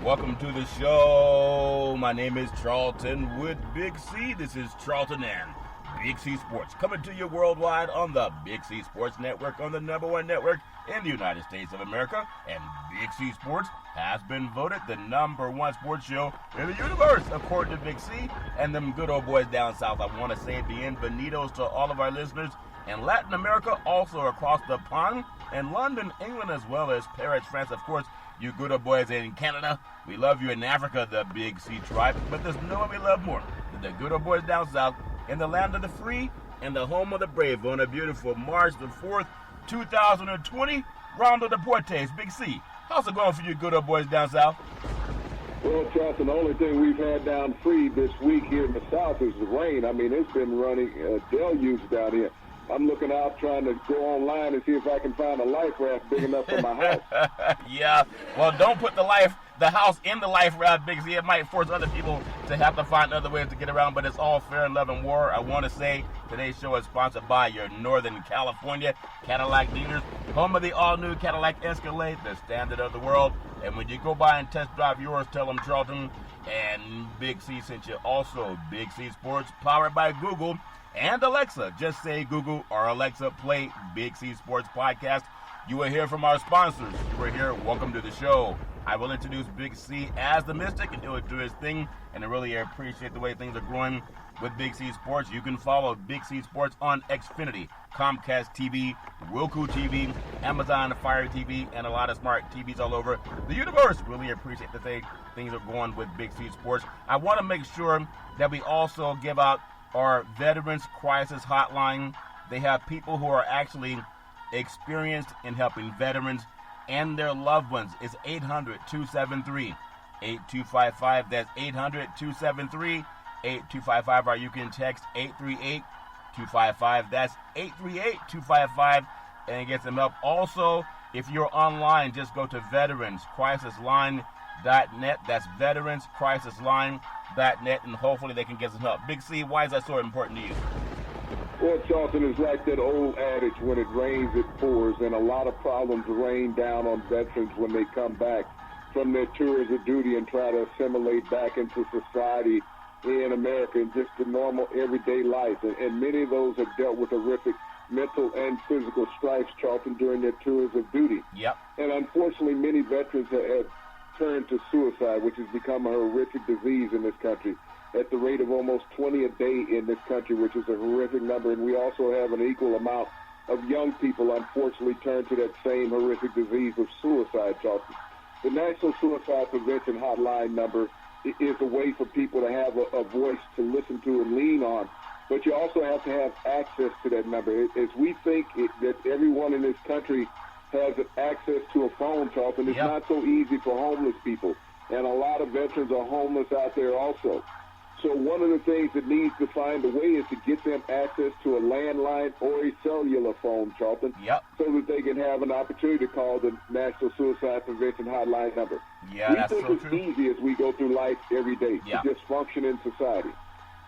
Welcome to the show. My name is Charlton with Big C. This is Charlton and Big C Sports, coming to you worldwide on the Big C Sports Network, on the #1 network in the United States of America. And Big C Sports has been voted the #1 sports show in the universe, according to Big C and them good old boys down south. I want to say bienvenidos to all of our listeners in Latin America, also across the pond, and London, England, as well as Paris, France. Of course, you good old boys in Canada, we love you. In Africa, the Big C tribe, but there's no one we love more than the good old boys down south in the land of the free and the home of the brave on a beautiful March the 4th, 2020. Rondo Deportes, Big C. How's it going for you good old boys down south? Well, Charlton, the only thing we've had down free this week here in the south is the rain. I mean, it's been running deluge down here. I'm looking out trying to go online and see if I can find a life raft big enough for my house. Yeah, well, don't put the house in the life raft, Big C. It might force other people to have to find other ways to get around, but it's all fair and love and war. I want to say today's show is sponsored by your Northern California Cadillac dealers, home of the all-new Cadillac Escalade, the standard of the world. And when you go by and test drive yours, tell them Charlton and Big C sent you. Also, Big C Sports, powered by Google and Alexa. Just say Google or Alexa, play Big C Sports Podcast. You will hear from our sponsors. You will hear welcome to the show. I will introduce Big C as the Mystic, and he'll do his thing. And I really appreciate the way things are growing with Big C Sports. You can follow Big C Sports on Xfinity, Comcast TV, Roku TV, Amazon Fire TV, and a lot of smart TVs all over the universe. Really appreciate the way things are going with Big C Sports. I want to make sure that we also give out our Veterans Crisis Hotline. They have people who are actually experienced in helping veterans and their loved ones. It's 800-273-8255. That's 800-273-8255. Or you can text 838-255. That's 838-255 and get some help. Also, if you're online, just go to veteranscrisisline.net. That's veteranscrisisline.net, and hopefully they can get some help. Big C, why is that so important to you? Well, Charlton, it's like that old adage, when it rains, it pours, and a lot of problems rain down on veterans when they come back from their tours of duty and try to assimilate back into society in America and just the normal everyday life. And many of those have dealt with horrific mental and physical stripes, Charlton, during their tours of duty. Yep. And unfortunately, many veterans have turned to suicide, which has become a horrific disease in this country, at the rate of almost 20 a day in this country, which is a horrific number. And we also have an equal amount of young people, unfortunately, turn to that same horrific disease of suicide, Charlton. The National Suicide Prevention Hotline number is a way for people to have a voice to listen to and lean on, but you also have to have access to that number. As we think that everyone in this country has access to a phone, Charlton, it's not so easy for homeless people, and a lot of veterans are homeless out there also. So one of the things that needs to find a way is to get them access to a landline or a cellular phone, Charlton, so that they can have an opportunity to call the National Suicide Prevention Hotline number. Yeah, we that's think so it's true. easy as we go through life every day to just function in society.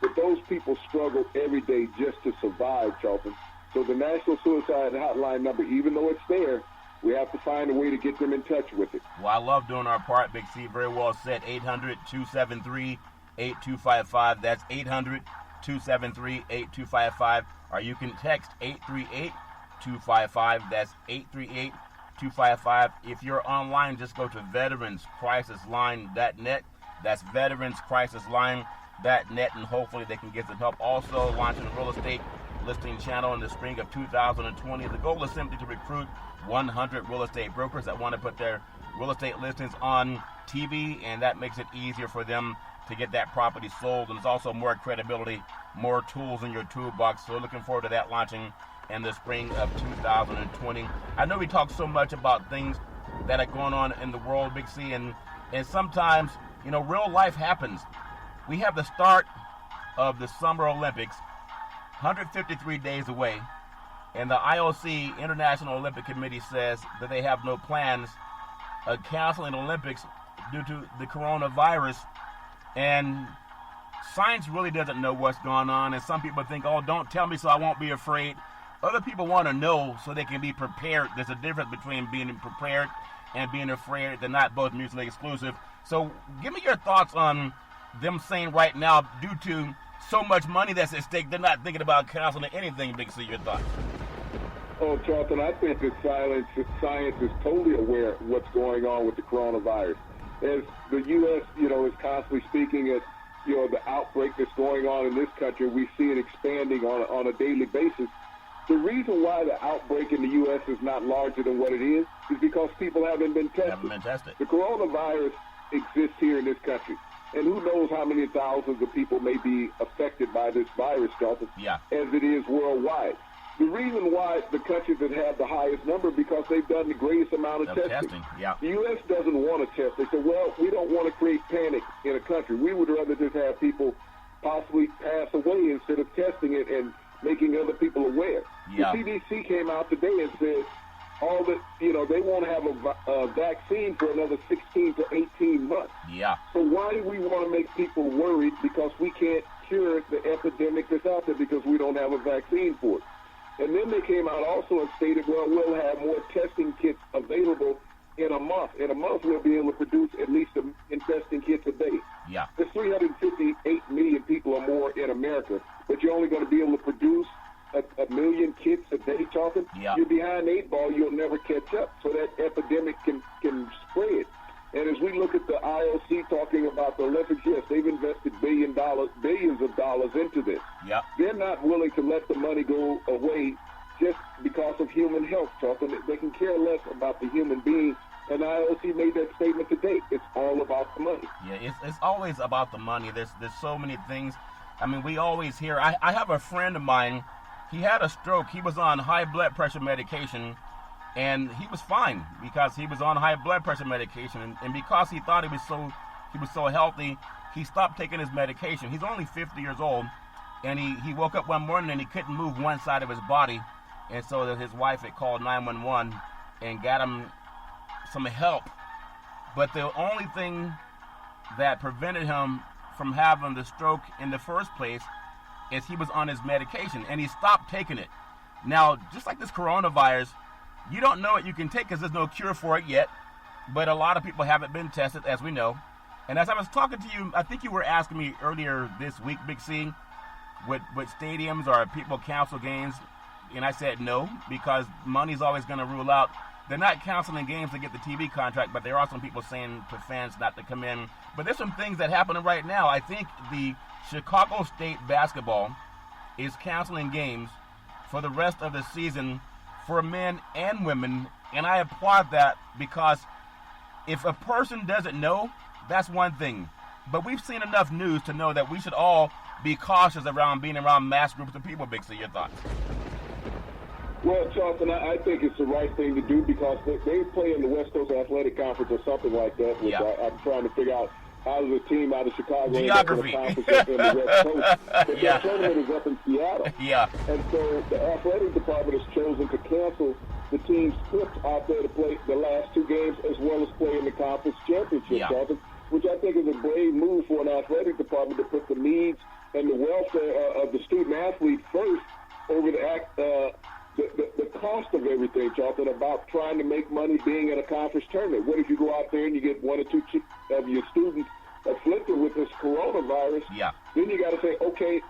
But those people struggle every day just to survive, Charlton. So the National Suicide Hotline number, even though it's there, we have to find a way to get them in touch with it. Well, I love doing our part, Big C. Very well said. 800-273-8255. That's 800-273-8255. Or you can text 838-255. That's 838-255. If you're online, just go to veteranscrisisline.net. That's veteranscrisisline.net, and hopefully they can get some help. Also, launching a real estate listing channel in the spring of 2020. The goal is simply to recruit 100 real estate brokers that want to put their real estate listings on TV, and that makes it easier for them to get that property sold. And it's also more credibility, more tools in your toolbox. So looking forward to that launching in the spring of 2020. I know we talk so much about things that are going on in the world, Big C, and sometimes, you know, real life happens. We have the start of the Summer Olympics, 153 days away, and the IOC, International Olympic Committee, says that they have no plans of canceling the Olympics due to the coronavirus. And science really doesn't know what's going on, and some people think, oh, don't tell me so I won't be afraid. other people want to know so they can be prepared. There's a difference between being prepared and being afraid. They're not both mutually exclusive. So give me your thoughts on them saying right now, due to so much money that's at stake, they're not thinking about canceling anything. Big C, your thoughts? Oh, Charlton, I think that science is totally aware of what's going on with the coronavirus. As the U.S., is constantly speaking at, the outbreak that's going on in this country, we see it expanding on a daily basis. The reason why the outbreak in the U.S. is not larger than what it is because people haven't been tested. The coronavirus exists here in this country. And who knows how many thousands of people may be affected by this virus, Charlton, as it is worldwide. The reason why the countries that have the highest number because they've done the greatest amount of testing. The U.S. doesn't want to test. They say, well, we don't want to create panic in a country. We would rather just have people possibly pass away instead of testing it and making other people aware. The CDC came out today and said they won't have a vaccine for another 16 to 18 months. So why do we want to make people worried because we can't cure the epidemic that's out there because we don't have a vaccine for it? And then they came out also and stated, well, we'll have more testing kits available in a month. In a month, we'll be able to produce at least a million testing kits a day. There's 358 million people or more in America, but you're only going to be able to produce a million kits a day, Charlton. You're behind the 8 ball. You'll never catch up. So that epidemic can spread. And as we look at the IOC talking about the Olympics, yes, they've invested billions of dollars into this. They're not willing to let the money go away just because of human health, Charlton. They can care less about the human being. And IOC made that statement today. It's all about the money. It's always about the money. There's so many things. I mean, we always hear. I have a friend of mine. He had a stroke. He was on high blood pressure medication. And he was fine because he was on high blood pressure medication, and because he thought he was so healthy, he stopped taking his medication. He's only 50 years old, and he woke up one morning and he couldn't move one side of his body, and so his wife had called 911 and got him some help. But the only thing that prevented him from having the stroke in the first place is he was on his medication, and he stopped taking it. Now, just like this coronavirus, you don't know what you can take because there's no cure for it yet, but a lot of people haven't been tested, as we know. And as I was talking to you, I think you were asking me earlier this week, Big C, would stadiums or people cancel games? And I said no, because money's always going to rule out. They're not canceling games to get the TV contract, but there are some people saying to fans not to come in. But there's some things that happening right now. I think the Chicago State basketball is canceling games for the rest of the season for men and women, and I applaud that because if a person doesn't know, that's one thing. But we've seen enough news to know that we should all be cautious around being around mass groups of people. Big C, your thoughts? Well, Charlton, I think it's the right thing to do because they play in the West Coast Athletic Conference or something like that, which I'm trying to figure out how does a team out of Chicago Geography. in the West Coast. But the tournament is up in Seattle. And so the athletic department has chosen to cancel the team's trips out there to play the last 2 games as well as play in the conference championship, Charlton, which I think is a brave move for an athletic department to put the needs and the welfare of the student athlete first over the cost of everything, Charlton, about trying to make money being in a conference tournament. What if you go out there and you get 1 or 2 of your students afflicted with this coronavirus? Then you got to say, okay,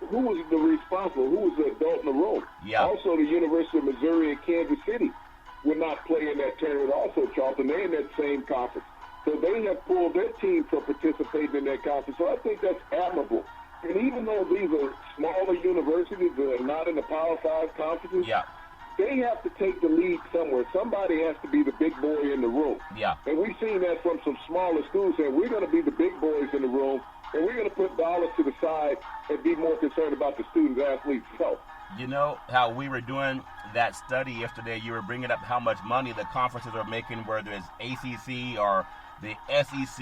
who was the responsible? Who was the adult in the room? Also, the University of Missouri and Kansas City would not play in that tournament also, Charlton. They're in that same conference. So they have pulled their team from participating in that conference. So I think that's admirable. And even though these are smaller universities that are not in the Power 5 conferences, they have to take the lead somewhere. Somebody has to be the big boy in the room. And we've seen that from some smaller schools saying we're going to be the big boys in the room, and we're going to put dollars to the side and be more concerned about the student-athlete's health. You know how we were doing that study yesterday, you were bringing up how much money the conferences are making, whether it's ACC or the SEC,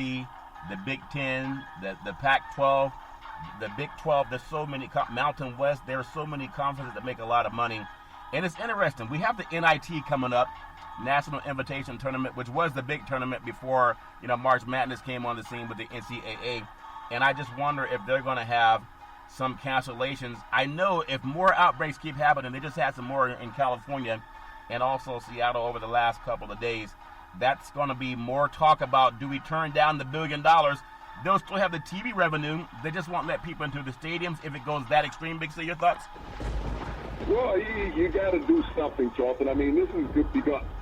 the Big Ten, the Pac-12, the Big 12. There's so many, Mountain West, there are so many conferences that make a lot of money. And it's interesting. We have the NIT coming up, National Invitation Tournament, which was the big tournament before, March Madness came on the scene with the NCAA. And I just wonder if they're going to have some cancellations. I know if more outbreaks keep happening, they just had some more in California and also Seattle over the last couple of days. That's going to be more talk about, do we turn down the $1 billion? They'll still have the TV revenue. They just won't let people into the stadiums if it goes that extreme. Big C, your thoughts? Well, you got to do something, Charlton. I mean, this is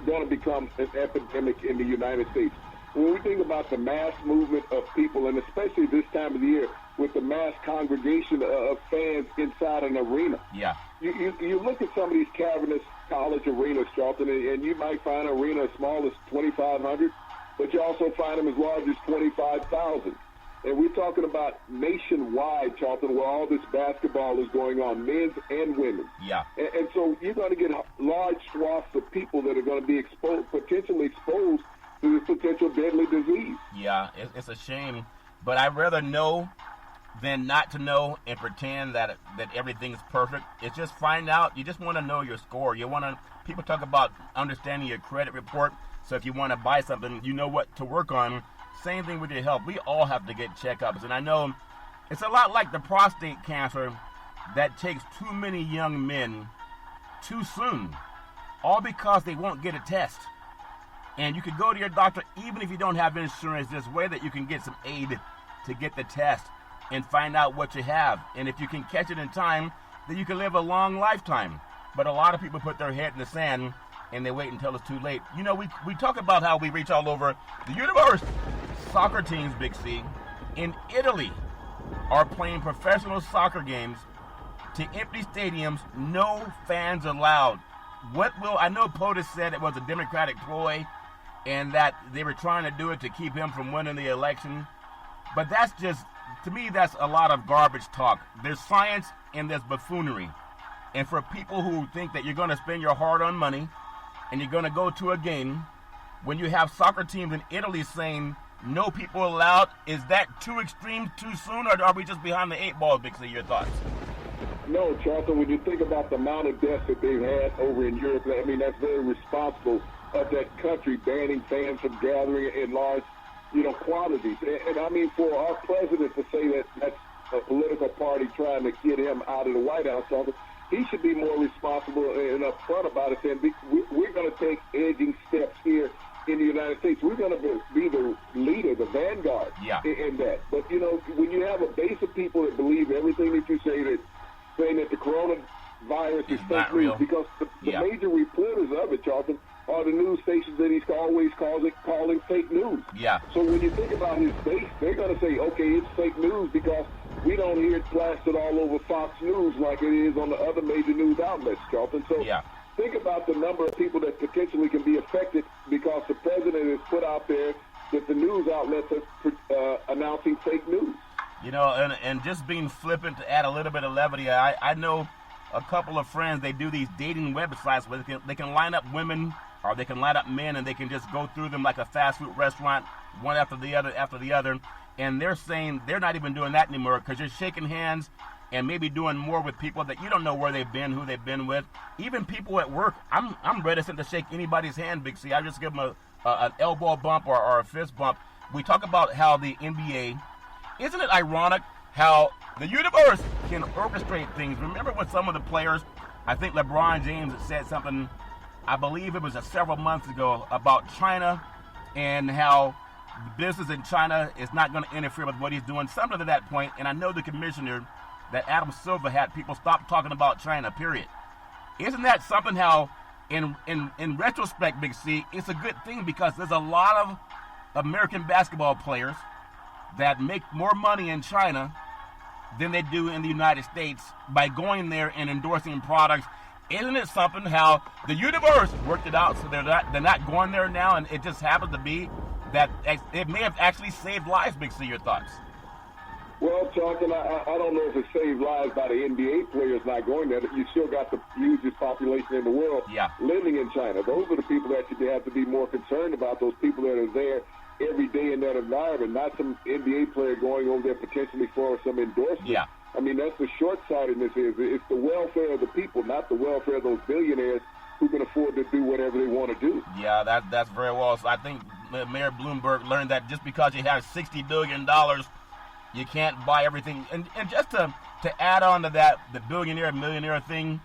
going to become an epidemic in the United States. When we think about the mass movement of people, and especially this time of the year with the mass congregation of fans inside an arena. Yeah. You look at some of these cavernous college arenas, Charlton, and you might find an arena as small as 2,500, but you also find them as large as 25,000. And we're talking about nationwide, Charlton, where all this basketball is going on, men's and women's. Yeah. And so you're going to get large swaths of people that are going to be potentially exposed to this potential deadly disease. Yeah, it's a shame. But I'd rather know than not to know and pretend that everything's perfect. It's just find out. You just want to know your score. People talk about understanding your credit report. So if you want to buy something, you know what to work on. Same thing with your health. We all have to get checkups. And I know it's a lot like the prostate cancer that takes too many young men too soon, all because they won't get a test. And you could go to your doctor even if you don't have insurance. There's a way that you can get some aid to get the test and find out what you have. And if you can catch it in time, then you can live a long lifetime. But a lot of people put their head in the sand and they wait until it's too late. You know, we talk about how we reach all over the universe. Soccer teams, Big C, in Italy are playing professional soccer games to empty stadiums, no fans allowed. I know POTUS said it was a Democratic ploy and that they were trying to do it to keep him from winning the election. But that's just, to me, that's a lot of garbage talk. There's science and there's buffoonery. And for people who think that you're going to spend your hard-earned money and you're going to go to a game, when you have soccer teams in Italy saying no people allowed, is that too extreme too soon, or are we just behind the eight ball, Big C? Your thoughts? No, Charlton, when you think about the amount of deaths that they've had over in Europe, I mean, that's very responsible of that country banning fans from gathering in large, quantities. And I mean, for our president to say that that's a political party trying to get him out of the White House, Charlton, he should be more responsible and upfront about it, saying we're going to take edging steps here in the United States. We're going to be the leader, the vanguard in that. But, when you have a base of people that believe everything that you say, saying that the coronavirus is fake news, because the major reporters of it, Charlton, are the news stations that he's always calling fake news. Yeah. So when you think about his base, they're going to say, okay, it's fake news because we don't hear it plastered all over Fox News like it is on the other major news outlets, Charlton. So think about the number of people that potentially can be affected because the president has put out there that the news outlets are announcing fake news. And just being flippant to add a little bit of levity, I know a couple of friends, they do these dating websites where they can line up women or they can line up men and they can just go through them like a fast food restaurant, one after the other. And they're saying they're not even doing that anymore because you're shaking hands and maybe doing more with people that you don't know where they've been, who they've been with. Even people at work, I'm reticent to shake anybody's hand, Big C. I just give them an elbow bump or a fist bump. We talk about how the NBA, isn't it ironic how the universe can orchestrate things? Remember when some of the players, I think LeBron James said something, I believe it was several months ago, about China and how business in China is not going to interfere with what he's doing, something to that point. And I know the commissioner, that Adam Silver, had people stop talking about China, period. Isn't that something how, in retrospect, Big C, it's a good thing because there's a lot of American basketball players that make more money in China than they do in the United States by going there and endorsing products. Isn't it something how the universe worked it out so they're not going there now, and it just happens to be that it may have actually saved lives, Big C? Your thoughts? Well, Charlton, I don't know if it saved lives by the NBA players not going there. You still got the hugest population in the world living in China. Those are the people that you have to be more concerned about, those people that are there every day in that environment, not some NBA player going over there potentially for some endorsement. Yeah. I mean, that's the short-sightedness is. It's the welfare of the people, not the welfare of those billionaires who can afford to do whatever they want to do. Yeah, that's very well. So I think Mayor Bloomberg learned that just because you have $60 billion, you can't buy everything. And just to to add on to that, the billionaire, millionaire thing,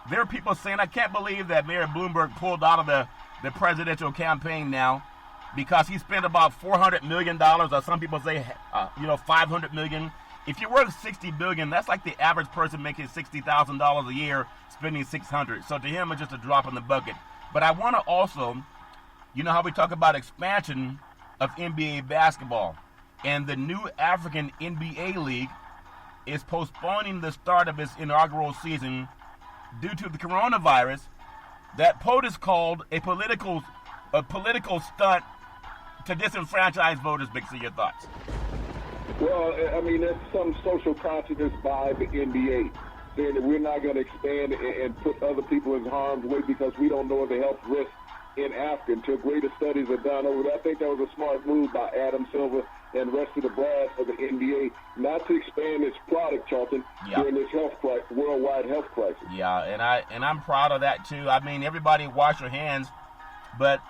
there are people saying, I can't believe that Mayor Bloomberg pulled out of the presidential campaign now because he spent about $400 million, or some people say, $500 million. If you're worth $60 billion, that's like the average person making $60,000 a year, spending $600. So to him, it's just a drop in the bucket. But I want to also, you know how we talk about expansion of NBA basketball, and the new African NBA League is postponing the start of its inaugural season due to the coronavirus that POTUS called a political stunt to disenfranchise voters. Big C, your thoughts? Well, I mean, there's some social consciousness by the NBA saying that we're not going to expand and put other people in harm's way because we don't know the health risks in Africa until greater studies are done over there. I think that was a smart move by Adam Silver and the rest of the brass of the NBA not to expand its product, Charlton, during this worldwide health crisis. Yeah, and I'm proud of that too. I mean, everybody wash your hands, but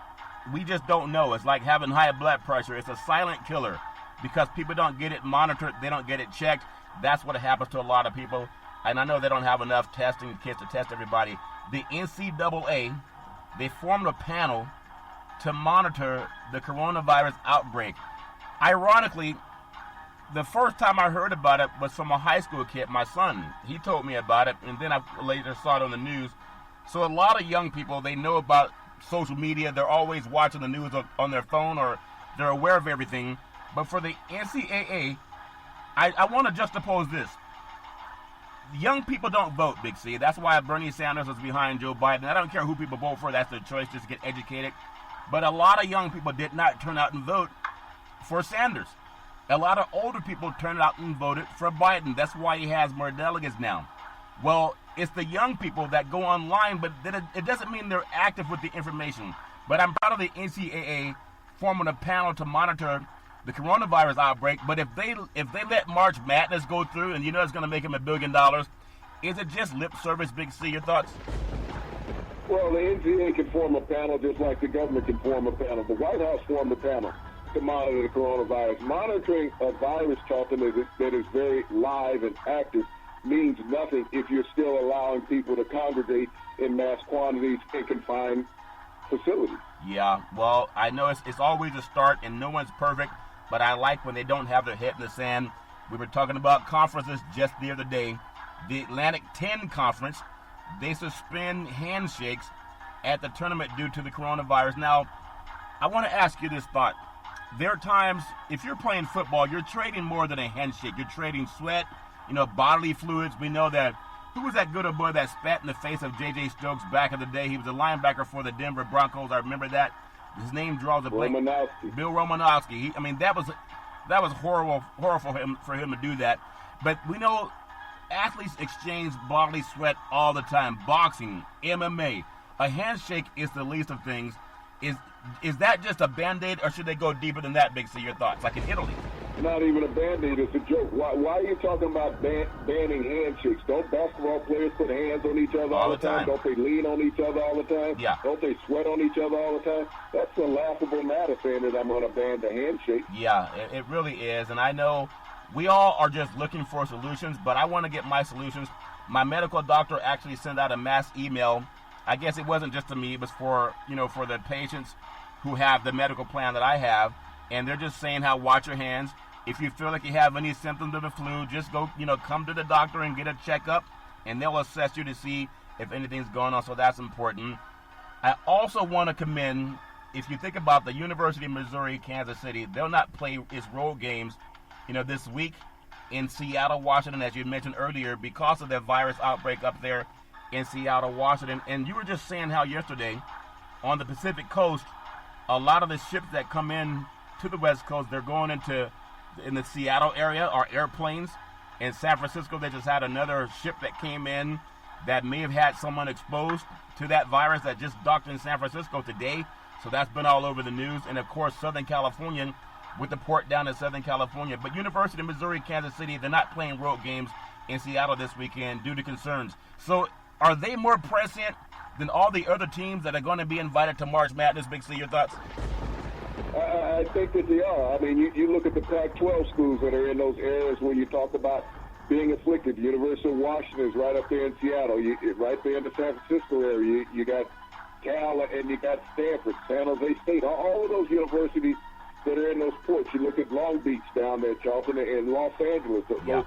we just don't know. It's like having high blood pressure. It's a silent killer because people don't get it monitored. They don't get it checked. That's what happens to a lot of people. And I know they don't have enough testing kits to test everybody. The NCAA, they formed a panel to monitor the coronavirus outbreak. Ironically, the first time I heard about it was from a high school kid, my son. He told me about it, and then I later saw it on the news. So a lot of young people, they know about social media. They're always watching the news on their phone, or they're aware of everything. But for the NCAA, I want to juxtapose this. Young people don't vote, Big C. That's why Bernie Sanders was behind Joe Biden. I don't care who people vote for. That's their choice, just get educated. But a lot of young people did not turn out and vote for Sanders. A lot of older people turned out and voted for Biden. That's why he has more delegates now. Well, it's the young people that go online, but it doesn't mean they're active with the information. But I'm proud of the NCAA forming a panel to monitor the coronavirus outbreak. But if they let March Madness go through, and you know it's going to make him $1 billion, is it just lip service, Big C? Your thoughts? Well, the NCAA can form a panel just like the government can form a panel. The White House formed a panel to monitor the coronavirus. Monitoring a virus, Charlton, that is very live and active means nothing if you're still allowing people to congregate in mass quantities in confined facilities. Yeah, well, I know it's always a start, and no one's perfect, but I like when they don't have their head in the sand. We were talking about conferences just the other day. The Atlantic 10 Conference, they suspend handshakes at the tournament due to the coronavirus. Now, I want to ask you this thought. There are times, if you're playing football, you're trading more than a handshake. You're trading sweat, bodily fluids. We know that. Who was that good old boy that spat in the face of J.J. Stokes back in the day? He was a linebacker for the Denver Broncos. I remember that. His name draws a blank. Bill Romanowski. That was horrible for him to do that. But we know athletes exchange bodily sweat all the time. Boxing, MMA. A handshake is the least of things. Is that just a Band-Aid, or should they go deeper than that, Big C? Your thoughts? Like in Italy. Not even a Band-Aid. It's a joke. Why are you talking about banning handshakes? Don't basketball players put hands on each other all the time? Don't they lean on each other all the time? Yeah. Don't they sweat on each other all the time? That's a laughable matter, saying that I'm going to ban the handshake. Yeah, it really is. And I know we all are just looking for solutions, but I want to get my solutions. My medical doctor actually sent out a mass email. I guess it wasn't just to me. It was for the patients who have the medical plan that I have. And they're just saying how watch your hands. If you feel like you have any symptoms of the flu, just go, come to the doctor and get a checkup, and they'll assess you to see if anything's going on. So that's important. I also want to commend, if you think about the University of Missouri, Kansas City, they'll not play its road games, this week in Seattle, Washington, as you mentioned earlier, because of the virus outbreak up there in Seattle, Washington. And you were just saying how yesterday on the Pacific Coast, a lot of the ships that come in to the West Coast, they're going in the Seattle area are airplanes. In San Francisco, they just had another ship that came in that may have had someone exposed to that virus that just docked in San Francisco today. So that's been all over the news. And of course, Southern California, with the port down in Southern California. But University of Missouri, Kansas City, they're not playing road games in Seattle this weekend due to concerns. So are they more prescient than all the other teams that are going to be invited to March Madness? Big C, your thoughts? I think that they are. I mean, you look at the Pac-12 schools that are in those areas where you talk about being afflicted. The University of Washington is right up there in Seattle. Right there in the San Francisco area. You got Cal and you got Stanford, San Jose State. All of those universities that are in those ports. You look at Long Beach down there, Charlton, and Los Angeles,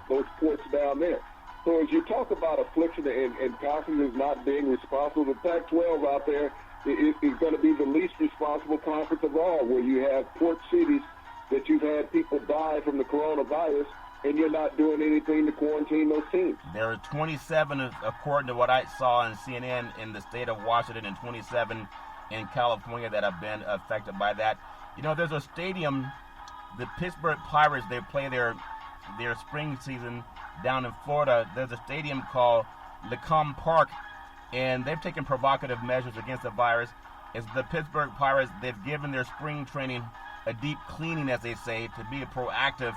those ports down there. So as you talk about affliction and conferences not being responsible, the Pac-12 out there is going to be the least responsible conference of all, where you have port cities that you've had people die from the coronavirus, and you're not doing anything to quarantine those teams. There are 27, according to what I saw on CNN, in the state of Washington, and 27 in California that have been affected by that. You know, there's a stadium, the Pittsburgh Pirates, they play their spring season down in Florida. There's a stadium called Lecom Park, and they've taken provocative measures against the virus. It's the Pittsburgh Pirates. They've given their spring training a deep cleaning, as they say, to be proactive.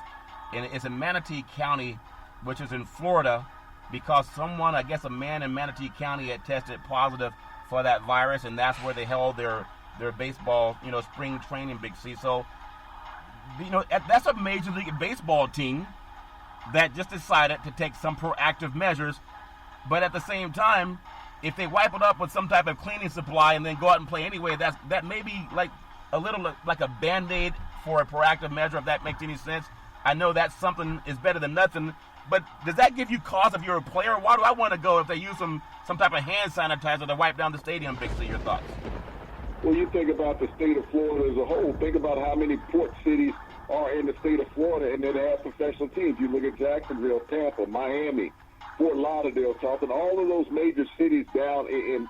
And it's in Manatee County, which is in Florida, because someone, I guess a man in Manatee County, had tested positive for that virus, and that's where they held their baseball, spring training, Big C. So, that's a Major League Baseball team that just decided to take some proactive measures. But at the same time, if they wipe it up with some type of cleaning supply and then go out and play anyway, that may be like a little like a Band-Aid for a proactive measure, if that makes any sense. I know that something is better than nothing, but does that give you cause if you're a player? Why do I want to go if they use some type of hand sanitizer to wipe down the stadium, Big C? Your thoughts? Well, you think about the state of Florida as a whole. Think about how many port cities are in the state of Florida, and then they have professional teams. You look at Jacksonville, Tampa, Miami, Fort Lauderdale, Charleston. All of those major cities down in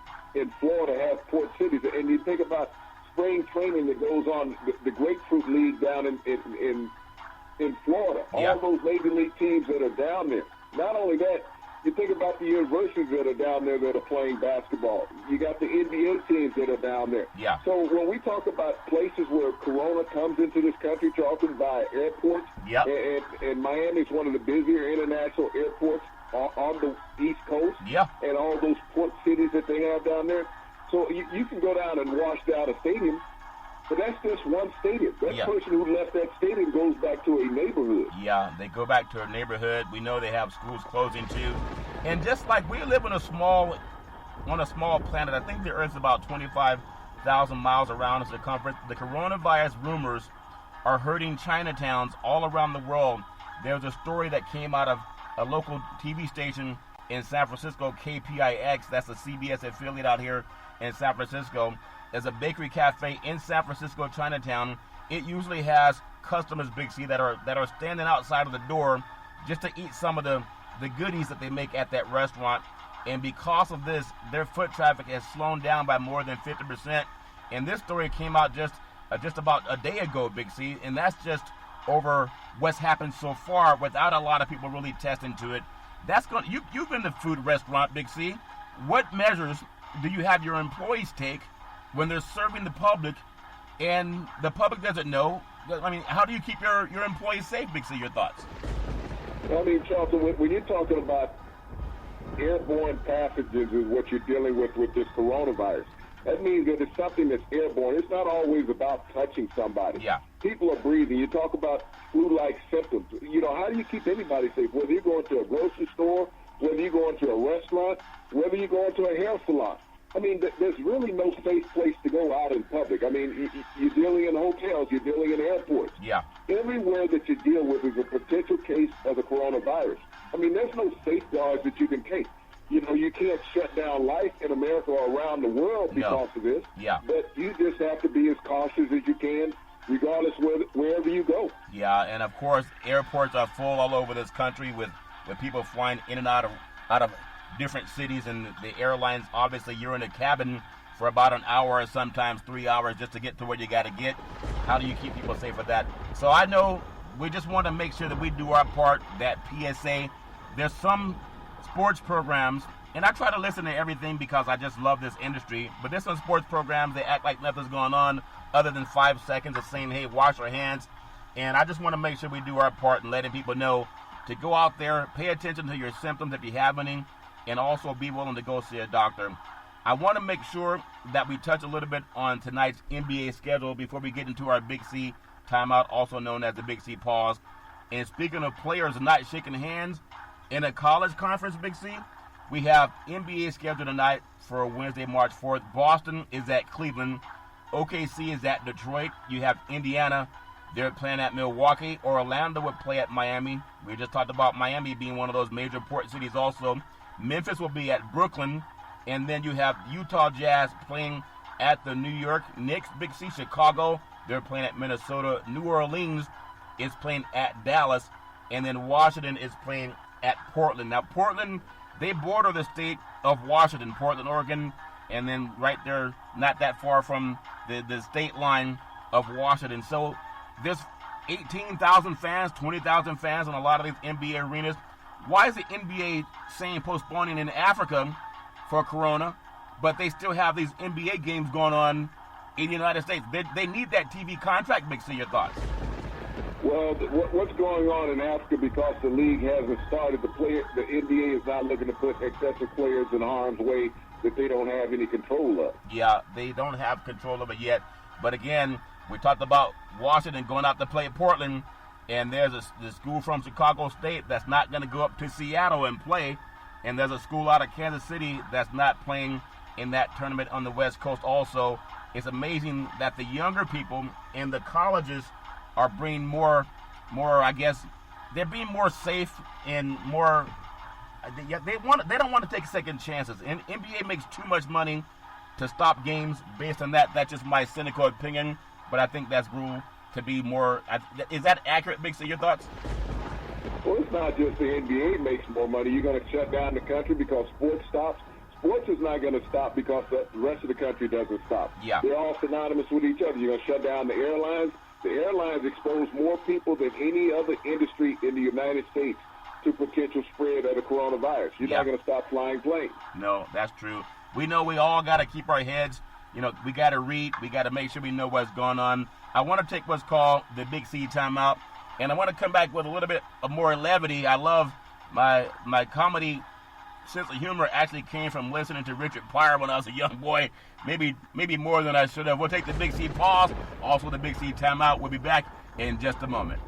Florida have port cities. And you think about spring training that goes on, the Grapefruit League down in Florida. Yeah. All those major league teams that are down there. Not only that, you think about the universities that are down there that are playing basketball. You got the NBA teams that are down there. Yeah. So when we talk about places where corona comes into this country, talking by airports, Yep. and Miami is one of the busier international airports on the East Coast, Yeah. and all those port cities that they have down there. So you can go down and wash down a stadium, but that's just one stadium. That Yeah. person who left that stadium goes back to a neighborhood. Yeah, they go back to a neighborhood. We know they have schools closing too. And just like we live on a small planet, I think the Earth's about 25,000 miles around in circumference. The coronavirus rumors are hurting Chinatowns all around the world. There was a story that came out of a local TV station in San Francisco, KPIX, that's a CBS affiliate out here in San Francisco. There's a bakery cafe in San Francisco, Chinatown. It usually has customers, Big C, that are standing outside of the door just to eat some of the goodies that they make at that restaurant. And because of this, their foot traffic has slowed down by more than 50%. And this story came out just about a day ago, Big C, and that's just over what's happened so far without a lot of people really testing to it. You've been to the food restaurant, Big C. What measures do you have your employees take when they're serving the public and the public doesn't know? I mean, how do you keep your employees safe, Big C? Your thoughts? I mean, Charlton, when you're talking about airborne pathogens is what you're dealing with this coronavirus. That means that it's something that's airborne. It's not always about touching somebody. Yeah. People are breathing. You talk about flu-like symptoms. How do you keep anybody safe? Whether you're going to a grocery store, whether you're going to a restaurant, whether you're going to a hair salon. I mean, there's really no safe place to go out in public. I mean, you're dealing in hotels, you're dealing in airports. Yeah. Everywhere that you deal with is a potential case of the coronavirus. I mean, there's no safeguards that you can take. You can't shut down life in America or around the world because of this. Yeah. But you just have to be as cautious as you can, regardless wherever you go. Yeah, and of course, airports are full all over this country with people flying in and out of different cities, and the airlines, obviously, you're in a cabin for about an hour or sometimes 3 hours just to get to where you got to get. How do you keep people safe with that? So I know we just want to make sure that we do our part, that PSA. There's some sports programs, and I try to listen to everything because I just love this industry, but there's some sports programs, they act like nothing's going on other than 5 seconds of saying, hey, wash your hands. And I just want to make sure we do our part in letting people know to go out there, pay attention to your symptoms if you have any, and also be willing to go see a doctor. I want to make sure that we touch a little bit on tonight's NBA schedule before we get into our Big C timeout, also known as the Big C pause. And speaking of players not shaking hands, In a college conference, Big C, we have NBA scheduled tonight for Wednesday, March 4th. Boston is at Cleveland. OKC is at Detroit. You have Indiana. They're playing at Milwaukee. Orlando would play at Miami. We just talked about Miami being one of those major port cities also. Memphis will be at Brooklyn. And then you have Utah Jazz playing at the New York Knicks. Big C, Chicago, they're playing at Minnesota. New Orleans is playing at Dallas. And then Washington is playing at Portland. Now, Portland, they border the state of Washington, Portland, Oregon. And then right there, not that far from the state line of Washington. So there's 18,000 fans, 20,000 fans in a lot of these NBA arenas. Why is the NBA saying postponing in Africa for Corona, but they still have these NBA games going on in the United States? They need that TV contract. Big C, your thoughts? Well, what's going on in Africa, because the league hasn't started, the NBA is not looking to put excessive players in harm's way that they don't have any control of. Yeah, they don't have control of it yet. But again, we talked about Washington going out to play Portland, and there's the school from Chicago State that's not going to go up to Seattle and play, and there's a school out of Kansas City that's not playing in that tournament on the West Coast also. It's amazing that the younger people in the colleges are bringing more, I guess, they're being more safe and more. They don't want to take second chances. And NBA makes too much money to stop games based on that. That's just my cynical opinion, but I think that's ruled to be more. Is that accurate, Big C? Your thoughts? Well, it's not just the NBA makes more money. You're going to shut down the country because sports stops. Sports is not going to stop because the rest of the country doesn't stop. Yeah. They're all synonymous with each other. You're going to shut down the airlines. The airlines expose more people than any other industry in the United States to potential spread of the coronavirus. You're not going to stop flying planes. No, that's true. We know we all got to keep our heads. You know, we got to read. We got to make sure we know what's going on. I want to take what's called the Big C timeout, and I want to come back with a little bit of more levity. I love my comedy sense of humor actually came from listening to Richard Pryor when I was a young boy, maybe more than I should have. We'll take the Big C pause, also the Big C timeout. We'll be back in just a moment.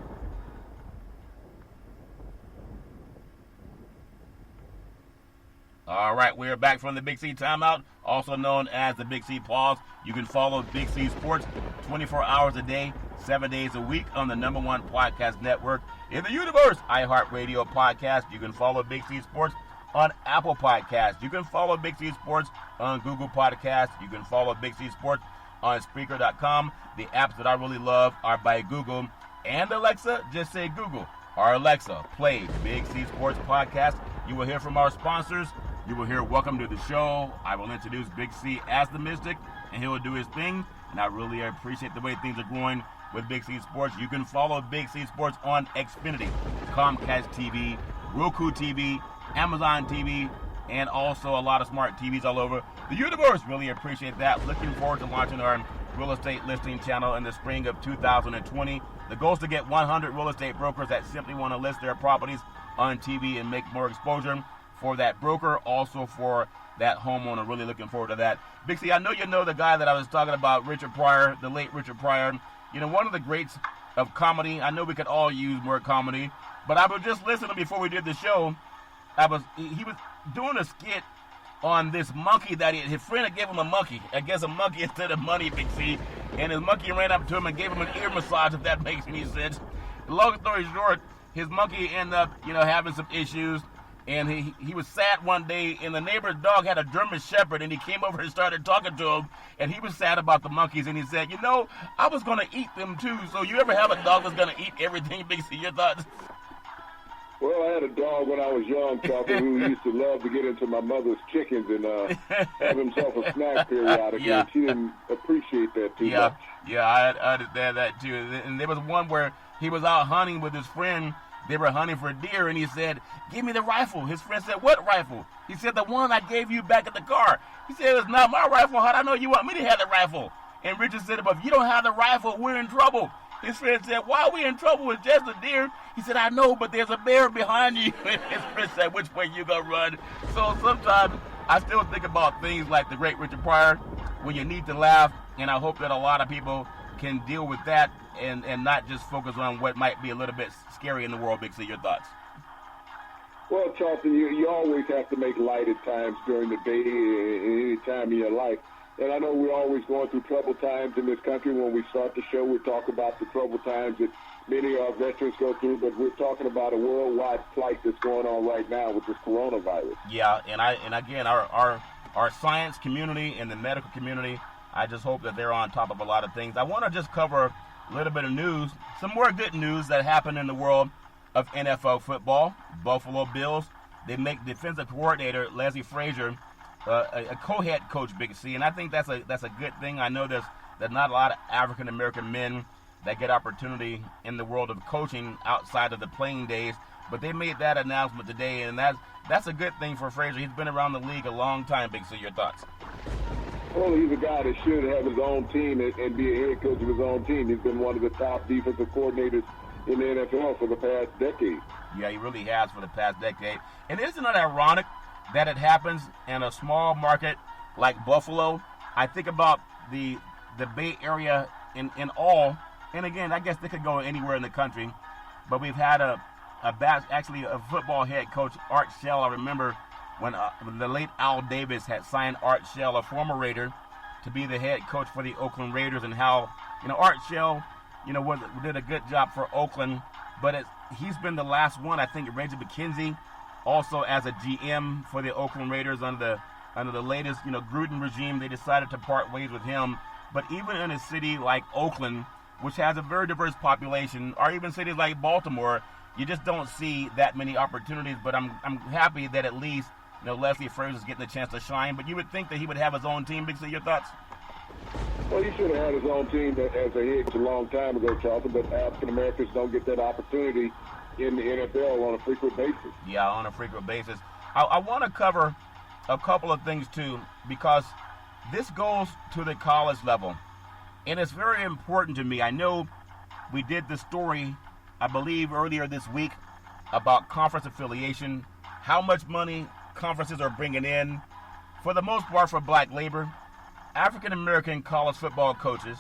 All right, we're back from the Big C timeout, also known as the Big C pause. You can follow Big C Sports 24 hours a day, 7 days a week on the #1 podcast network in the universe, iHeartRadio podcast. You can follow Big C Sports on Apple Podcasts. You can follow Big C Sports on Google Podcasts. You can follow Big C Sports on Spreaker.com. The apps that I really love are by Google and Alexa. Just say Google or Alexa, play Big C Sports Podcast. You will hear from our sponsors. You will hear Welcome to the Show. I will introduce Big C as the Mystic, and he will do his thing. And I really appreciate the way things are growing with Big C Sports. You can follow Big C Sports on Xfinity, Comcast TV, Roku TV, Amazon TV, and also a lot of smart TVs all over the universe. Really appreciate that. Looking forward to launching our real estate listing channel in the spring of 2020. The goal is to get 100 real estate brokers that simply want to list their properties on TV and make more exposure for that broker, also for that homeowner. Really looking forward to that. Big C, I know you know the guy that I was talking about, Richard Pryor, the late Richard Pryor. You know, one of the greats of comedy. I know we could all use more comedy, but I was just listening before we did the show. He was doing a skit on this monkey that his friend had gave him a monkey. I guess a monkey instead of money, Big C. And his monkey ran up to him and gave him an ear massage, if that makes any sense. Long story short, his monkey ended up, having some issues. And he was sad one day, and the neighbor's dog had a German Shepherd, and he came over and started talking to him, and he was sad about the monkeys, and he said, I was going to eat them too. So you ever have a dog that's going to eat everything, Big C? Your thoughts? Well, I had a dog when I was young, Chopper, who used to love to get into my mother's chickens and have himself a snack periodically. Yeah. And she didn't appreciate that too much. Yeah, I understand that too. And there was one where he was out hunting with his friend. They were hunting for deer, and he said, "Give me the rifle." His friend said, "What rifle?" He said, "The one I gave you back at the car." He said, "It's not my rifle. How do I know you want me to have the rifle?" And Richard said, "But if you don't have the rifle, we're in trouble." His friend said, "Why are we in trouble? It's just a deer." He said, "I know, but there's a bear behind you." And his friend said, "Which way you gonna run?" So sometimes I still think about things like the great Richard Pryor when you need to laugh, and I hope that a lot of people can deal with that and not just focus on what might be a little bit scary in the world. Big C, your thoughts? Well, Charlton, you always have to make light at times during the day and any time in your life. And I know we're always going through troubled times in this country. When we start the show, we talk about the troubled times that many of our veterans go through, but we're talking about a worldwide plight that's going on right now with this coronavirus. Yeah, and again, our science community and the medical community, I just hope that they're on top of a lot of things. I want to just cover a little bit of news, some more good news that happened in the world of NFL football. Buffalo Bills, they make defensive coordinator Leslie Frazier a co-head coach, Big C, and I think that's a good thing. I know there's not a lot of African American men that get opportunity in the world of coaching outside of the playing days, but they made that announcement today, and that's a good thing for Frazier. He's been around the league a long time, Big C. Your thoughts? Well, he's a guy that should have his own team and be a head coach of his own team. He's been one of the top defensive coordinators in the NFL for the past decade. Yeah, he really has for the past decade. And isn't it ironic that it happens in a small market like Buffalo? I think about the Bay Area in all, and again, I guess they could go anywhere in the country, but we've had a football head coach, Art Shell. I remember when the late Al Davis had signed Art Shell, a former Raider, to be the head coach for the Oakland Raiders, and how, Art Shell, did a good job for Oakland, but he's been the last one. I think Reggie McKenzie, also as a GM for the Oakland Raiders under the latest, Gruden regime, they decided to part ways with him. But even in a city like Oakland, which has a very diverse population, or even cities like Baltimore, you just don't see that many opportunities. But I'm happy that at least Leslie Frazier is getting a chance to shine. But you would think that he would have his own team. Big C, your thoughts? Well, he should have had his own team as a head coach a long time ago, Charlton, but African Americans don't get that opportunity in the NFL on a frequent basis. Yeah, on a frequent basis. I want to cover a couple of things, too, because this goes to the college level, and it's very important to me. I know we did the story, I believe, earlier this week about conference affiliation, how much money conferences are bringing in, for the most part for black labor. African-American college football coaches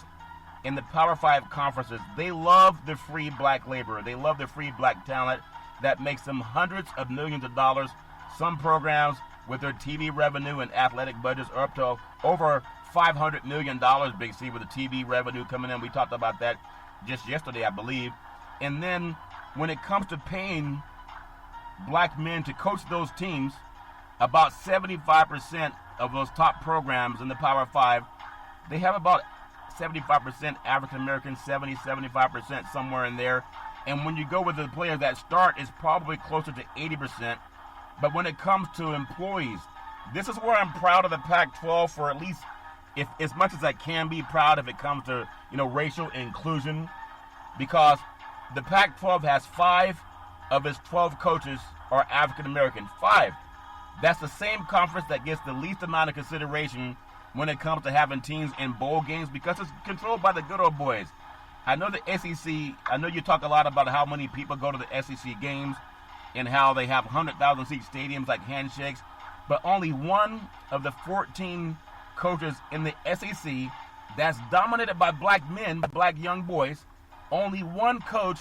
in the Power 5 conferences, they love the free black labor. They love the free black talent that makes them hundreds of millions of dollars. Some programs with their TV revenue and athletic budgets are up to over $500 million, Big C, with the TV revenue coming in. We talked about that just yesterday, I believe. And then when it comes to paying black men to coach those teams, about 75% of those top programs in the Power 5, they have about 75% African American, 75% somewhere in there. And when you go with the players that start, it's probably closer to 80%. But when it comes to employees, this is where I'm proud of the Pac-12 for at least, if as much as I can be proud if it comes to racial inclusion, because the Pac-12 has 5 of its 12 coaches are African American. 5. That's the same conference that gets the least amount of consideration when it comes to having teams in bowl games, because it's controlled by the good old boys. I know the SEC, I know you talk a lot about how many people go to the SEC games and how they have 100,000 seat stadiums like handshakes, but only one of the 14 coaches in the SEC that's dominated by black men, black young boys, only one coach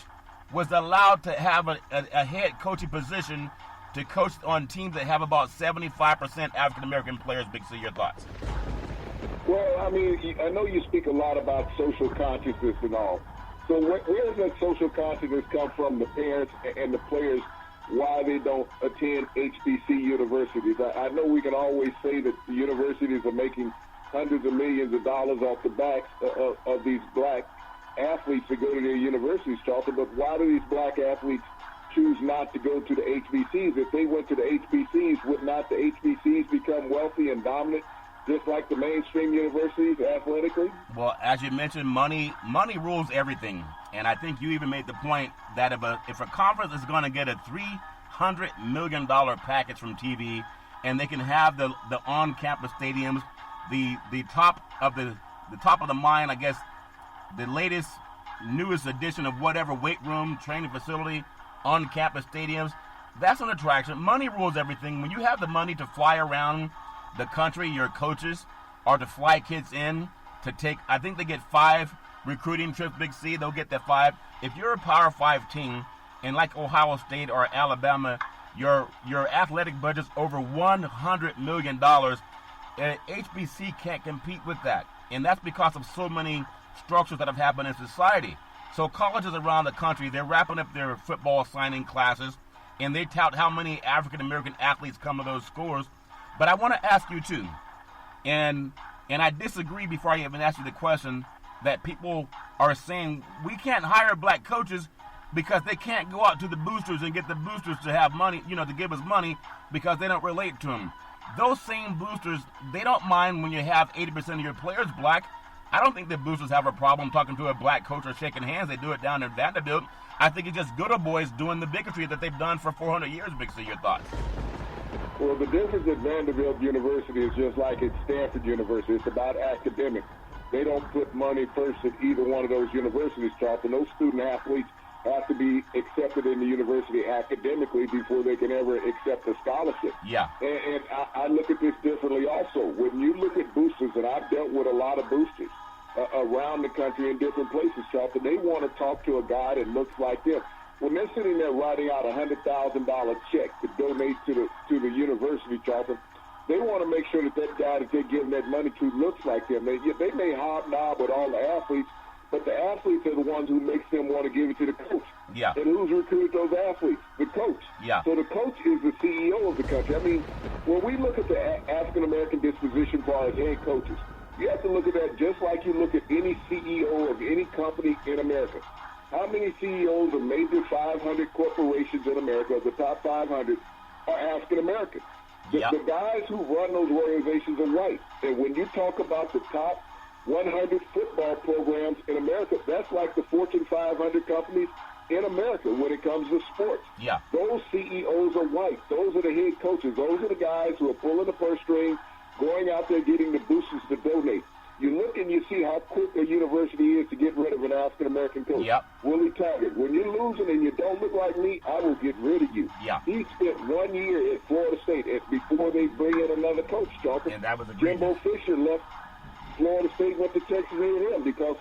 was allowed to have a head coaching position to coach on teams that have about 75% African-American players. Big C, your thoughts? Well, I know you speak a lot about social consciousness and all. So where does that social consciousness come from, the parents and the players, why they don't attend HBC universities? I know we can always say that the universities are making hundreds of millions of dollars off the backs of these black athletes to go to their universities, Charlton, but why do these black athletes choose not to go to the HBCs? If they went to the HBCs, would not the HBCs become wealthy and dominant, just like the mainstream universities athletically? Well, as you mentioned, money rules everything. And I think you even made the point that if a conference is going to get a $300 million package from TV, and they can have the on-campus stadiums, the top of the mind, I guess, the latest, newest edition of whatever weight room, training facility, on-campus stadiums, that's an attraction. Money rules everything. When you have the money to fly around the country, your coaches, or to fly kids in to take, I think they get 5 recruiting trips, Big C, they'll get that 5. If you're a Power 5 team, and like Ohio State or Alabama, Your athletic budget's over $100 million. HBC can't compete with that. And that's because of so many structures that have happened in society. So colleges around the country, they're wrapping up their football signing classes, and they tout how many African-American athletes come to those schools. But I want to ask you, too, and I disagree before I even ask you the question, that people are saying we can't hire black coaches because they can't go out to the boosters and get the boosters to have money, to give us money because they don't relate to them. Those same boosters, they don't mind when you have 80% of your players black. I don't think the boosters have a problem talking to a black coach or shaking hands. They do it down in Vanderbilt. I think it's just good old boys doing the bigotry that they've done for 400 years, Big C. Your thoughts? Well, the difference at Vanderbilt University is just like at Stanford University. It's about academics. They don't put money first at either one of those universities, Charlton. Those student athletes have to be accepted in the university academically before they can ever accept a scholarship. Yeah. And I look at this differently also. When you look at boosters, and I've dealt with a lot of boosters around the country in different places, Charlton, they want to talk to a guy that looks like them. When they're sitting there writing out a $100,000 check to donate to the university, Charlton, they want to make sure that guy that they're giving that money to looks like them. They may hobnob with all the athletes, but the athletes are the ones who makes them want to give it to the coach. Yeah. And who's recruited those athletes? The coach. Yeah. So the coach is the CEO of the country. I mean, when we look at the African-American disposition for as head coaches, you have to look at that just like you look at any CEO of any company in America. How many CEOs of major 500 corporations in America, the top 500, are African-American? The guys who run those organizations are white. And when you talk about the top 100 football programs in America, that's like the Fortune 500 companies in America when it comes to sports. Yeah. Those CEOs are white. Those are the head coaches. Those are the guys who are pulling the purse string, going out there getting the boosters to donate. You look and you see how quick a university is to get rid of an African-American coach. Yep. Willie Taggart. When you're losing and you don't look like me, I will get rid of you. Yeah. He spent 1 year at Florida State before they bring in another coach, Charlton. And that was a Jimbo Fisher left Florida State, went to Texas A&M because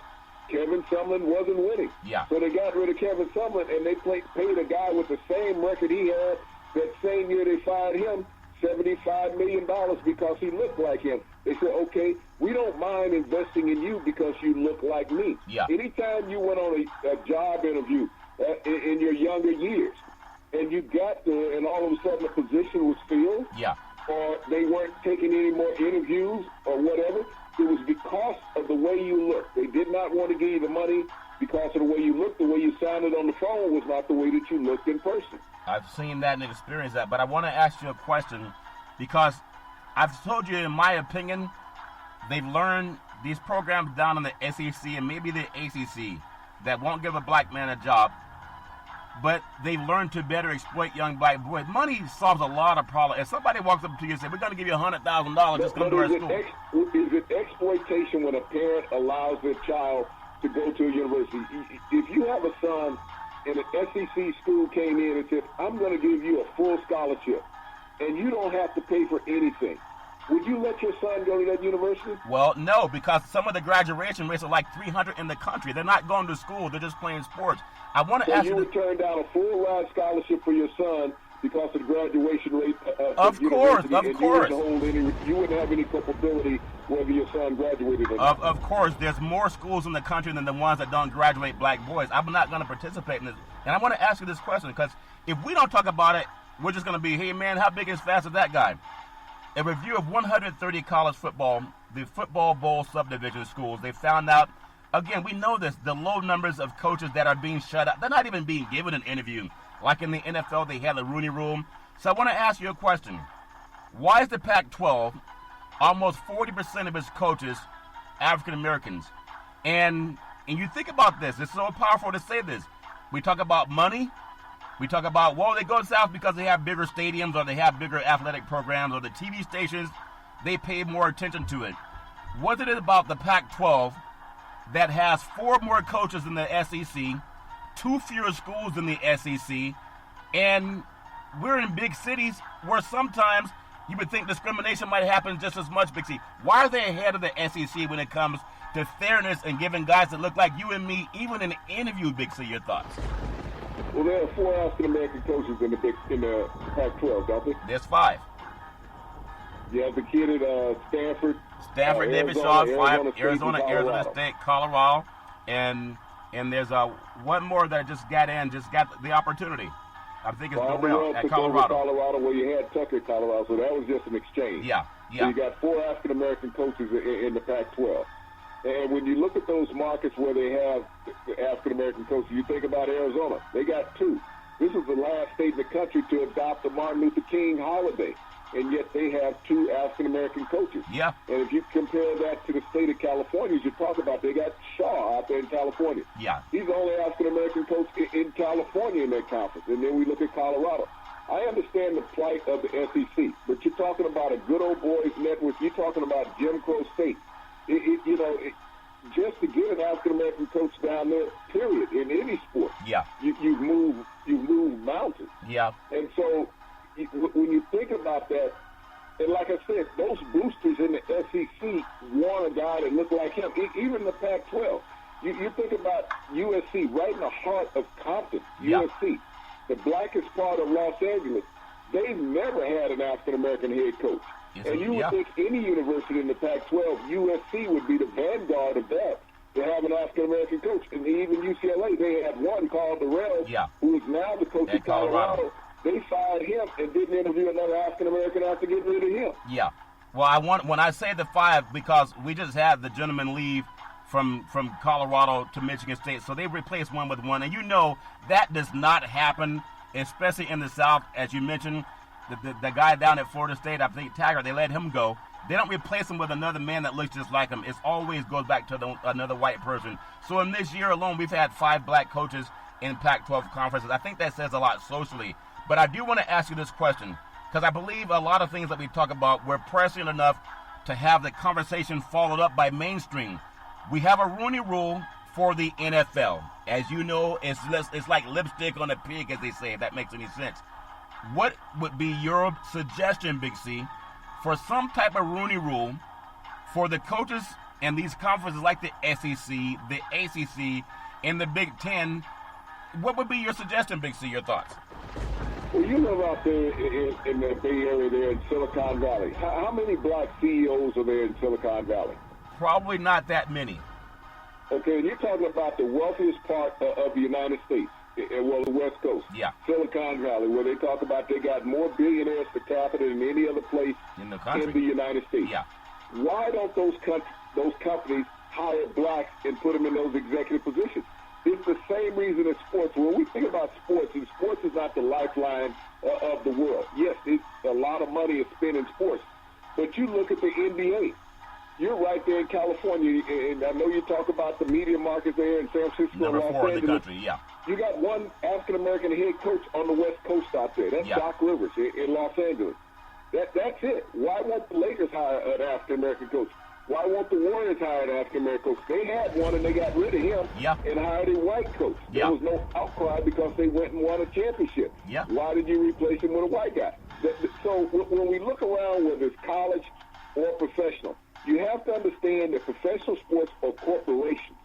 Kevin Sumlin wasn't winning. Yeah. So they got rid of Kevin Sumlin, and they paid a guy with the same record he had that same year they fired him $75 million because he looked like him. They said, okay, we don't mind investing in you because you look like me. Yeah. Anytime you went on a job interview in your younger years and you got there and all of a sudden the position was filled, or they weren't taking any more interviews or whatever, it was because of the way you looked. They did not want to give you the money because of the way you looked. The way you sounded on the phone was not the way that you looked in person. I've seen that and experienced that, but I want to ask you a question because I've told you, in my opinion, they've learned these programs down in the SEC and maybe the ACC that won't give a black man a job, but they've learned to better exploit young black boys. Money solves a lot of problems. If somebody walks up to you and says, we're going to give you $100,000, just come to our school. Is it exploitation when a parent allows their child to go to a university? If you have a son and an SEC school came in and said, I'm going to give you a full scholarship, and you don't have to pay for anything, would you let your son go to that university? Well, no, because some of the graduation rates are like 300 in the country. They're not going to school. They're just playing sports. I want to ask you... you would turn down a full-ride scholarship for your son because of the graduation rate of course. You wouldn't have any culpability whether your son graduated or not. Of course. There's more schools in the country than the ones that don't graduate black boys. I'm not going to participate in this. And I want to ask you this question, because if we don't talk about it, we're just going to be, hey, man, how big is fast is that guy? A review of 130 college football, the football bowl subdivision schools, they found out, again, we know this, the low numbers of coaches that are being shut out. They're not even being given an interview. Like in the NFL, they had the Rooney Rule. So I want to ask you a question. Why is the Pac-12 almost 40% of its coaches African Americans? And you think about this. It's so powerful to say this. We talk about money. We talk about, well, they go south because they have bigger stadiums or they have bigger athletic programs, or the TV stations, they pay more attention to it. What is it about the Pac-12 that has 4 more coaches than the SEC, 2 fewer schools than the SEC, and we're in big cities where sometimes you would think discrimination might happen just as much, Big C. Why are they ahead of the SEC when it comes to fairness and giving guys that look like you and me even an interview, Big C? Your thoughts? Well, there are 4 African American coaches in the Pac-12, don't they? There's 5. You have the kid at Stanford. David Shaw, 5. Arizona State, Colorado, and there's one more that just got the opportunity. I think it's Burrell at Colorado, where you had Tucker at Colorado, so that was just an exchange. Yeah. So you got 4 African American coaches in the Pac-12. And when you look at those markets where they have African American coaches, you think about Arizona. They got 2. This is the last state in the country to adopt the Martin Luther King holiday, and yet they have 2 African American coaches. Yeah. And if you compare that to the state of California, as you talk about, they got Shaw out there in California. Yeah. He's the only African American coach in California in that conference. And then we look at Colorado. I understand the plight of the SEC, but you're talking about a good old boys network. You're talking about Jim Crow State. Just to get an African American coach down there, period, in any sport. Yeah. You move mountains. Yeah. And so when you think about that, and like I said, those boosters in the SEC want a guy that looks like him. Even the Pac-12. You think about USC, right in the heart of Compton, USC, the blackest part of Los Angeles. They've never had an African American head coach. Yes, and you would think any university in the Pac-12, USC would be the vanguard of that, to have an African-American coach. And even UCLA, they had one called Durrell, who is now the coach of Colorado. They fired him and didn't interview another African-American after getting rid of him. Yeah. Well, when I say the 5, because we just had the gentleman leave from Colorado to Michigan State, so they replaced one with one. And you know that does not happen, especially in the South, as you mentioned. The guy down at Florida State, I think Taggart, they let him go. They don't replace him with another man that looks just like him. It always goes back to another white person. So in this year alone, we've had 5 black coaches in Pac-12 conferences. I think that says a lot socially. But I do want to ask you this question, because I believe a lot of things that we talk about, we're prescient enough to have the conversation followed up by mainstream. We have a Rooney Rule for the NFL. As you know, it's like lipstick on a pig, as they say, if that makes any sense. What would be your suggestion, Big C, for some type of Rooney Rule for the coaches and these conferences like the SEC, the ACC, and the Big Ten? What would be your suggestion, Big C, your thoughts? Well, you live out there in the Bay Area there in Silicon Valley. How many black CEOs are there in Silicon Valley? Probably not that many. Okay, and you're talking about the wealthiest part of the United States. Well, the West Coast, Silicon Valley, where they talk about they got more billionaires per capita than any other place in the United States. Yeah. Why don't those companies hire blacks and put them in those executive positions? It's the same reason in sports. When we think about sports, and sports is not the lifeline of the world. Yes, a lot of money is spent in sports, but you look at the NBA. You're right there in California, and I know you talk about the media markets there in San Francisco and Los Angeles. In the country, You got one African-American head coach on the West Coast out there. That's Doc Rivers in Los Angeles. That's it. Why won't the Lakers hire an African-American coach? Why won't the Warriors hire an African-American coach? They had one, and they got rid of him and hired a white coach. There was no outcry because they went and won a championship. Why did you replace him with a white guy? So when we look around, whether it's college or professional, you have to understand that professional sports are corporations.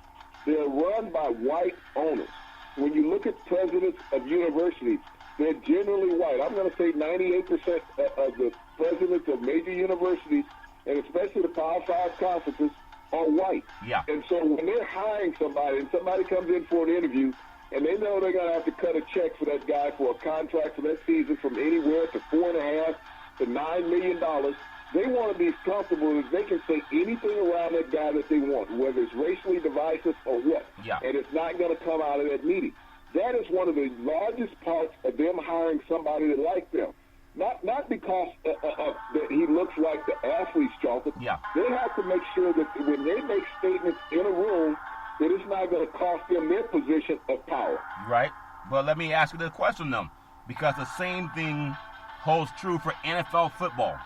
They're run by white owners. When you look at presidents of universities, they're generally white. I'm going to say 98% of the presidents of major universities, and especially the Power 5 conferences, are white. And so when they're hiring somebody, and somebody comes in for an interview, and they know they're going to have to cut a check for that guy for a contract for that season from anywhere to $4.5 to $9 million, they want to be comfortable that they can say anything around that guy that they want, whether it's racially divisive or what. And it's not going to come out of that meeting. That is one of the largest parts of them hiring somebody that like them. Not because that he looks like the athlete's chocolate. They have to make sure that when they make statements in a room, that it's not going to cost them their position of power. Right. Well, let me ask you this question, though, because the same thing holds true for NFL football.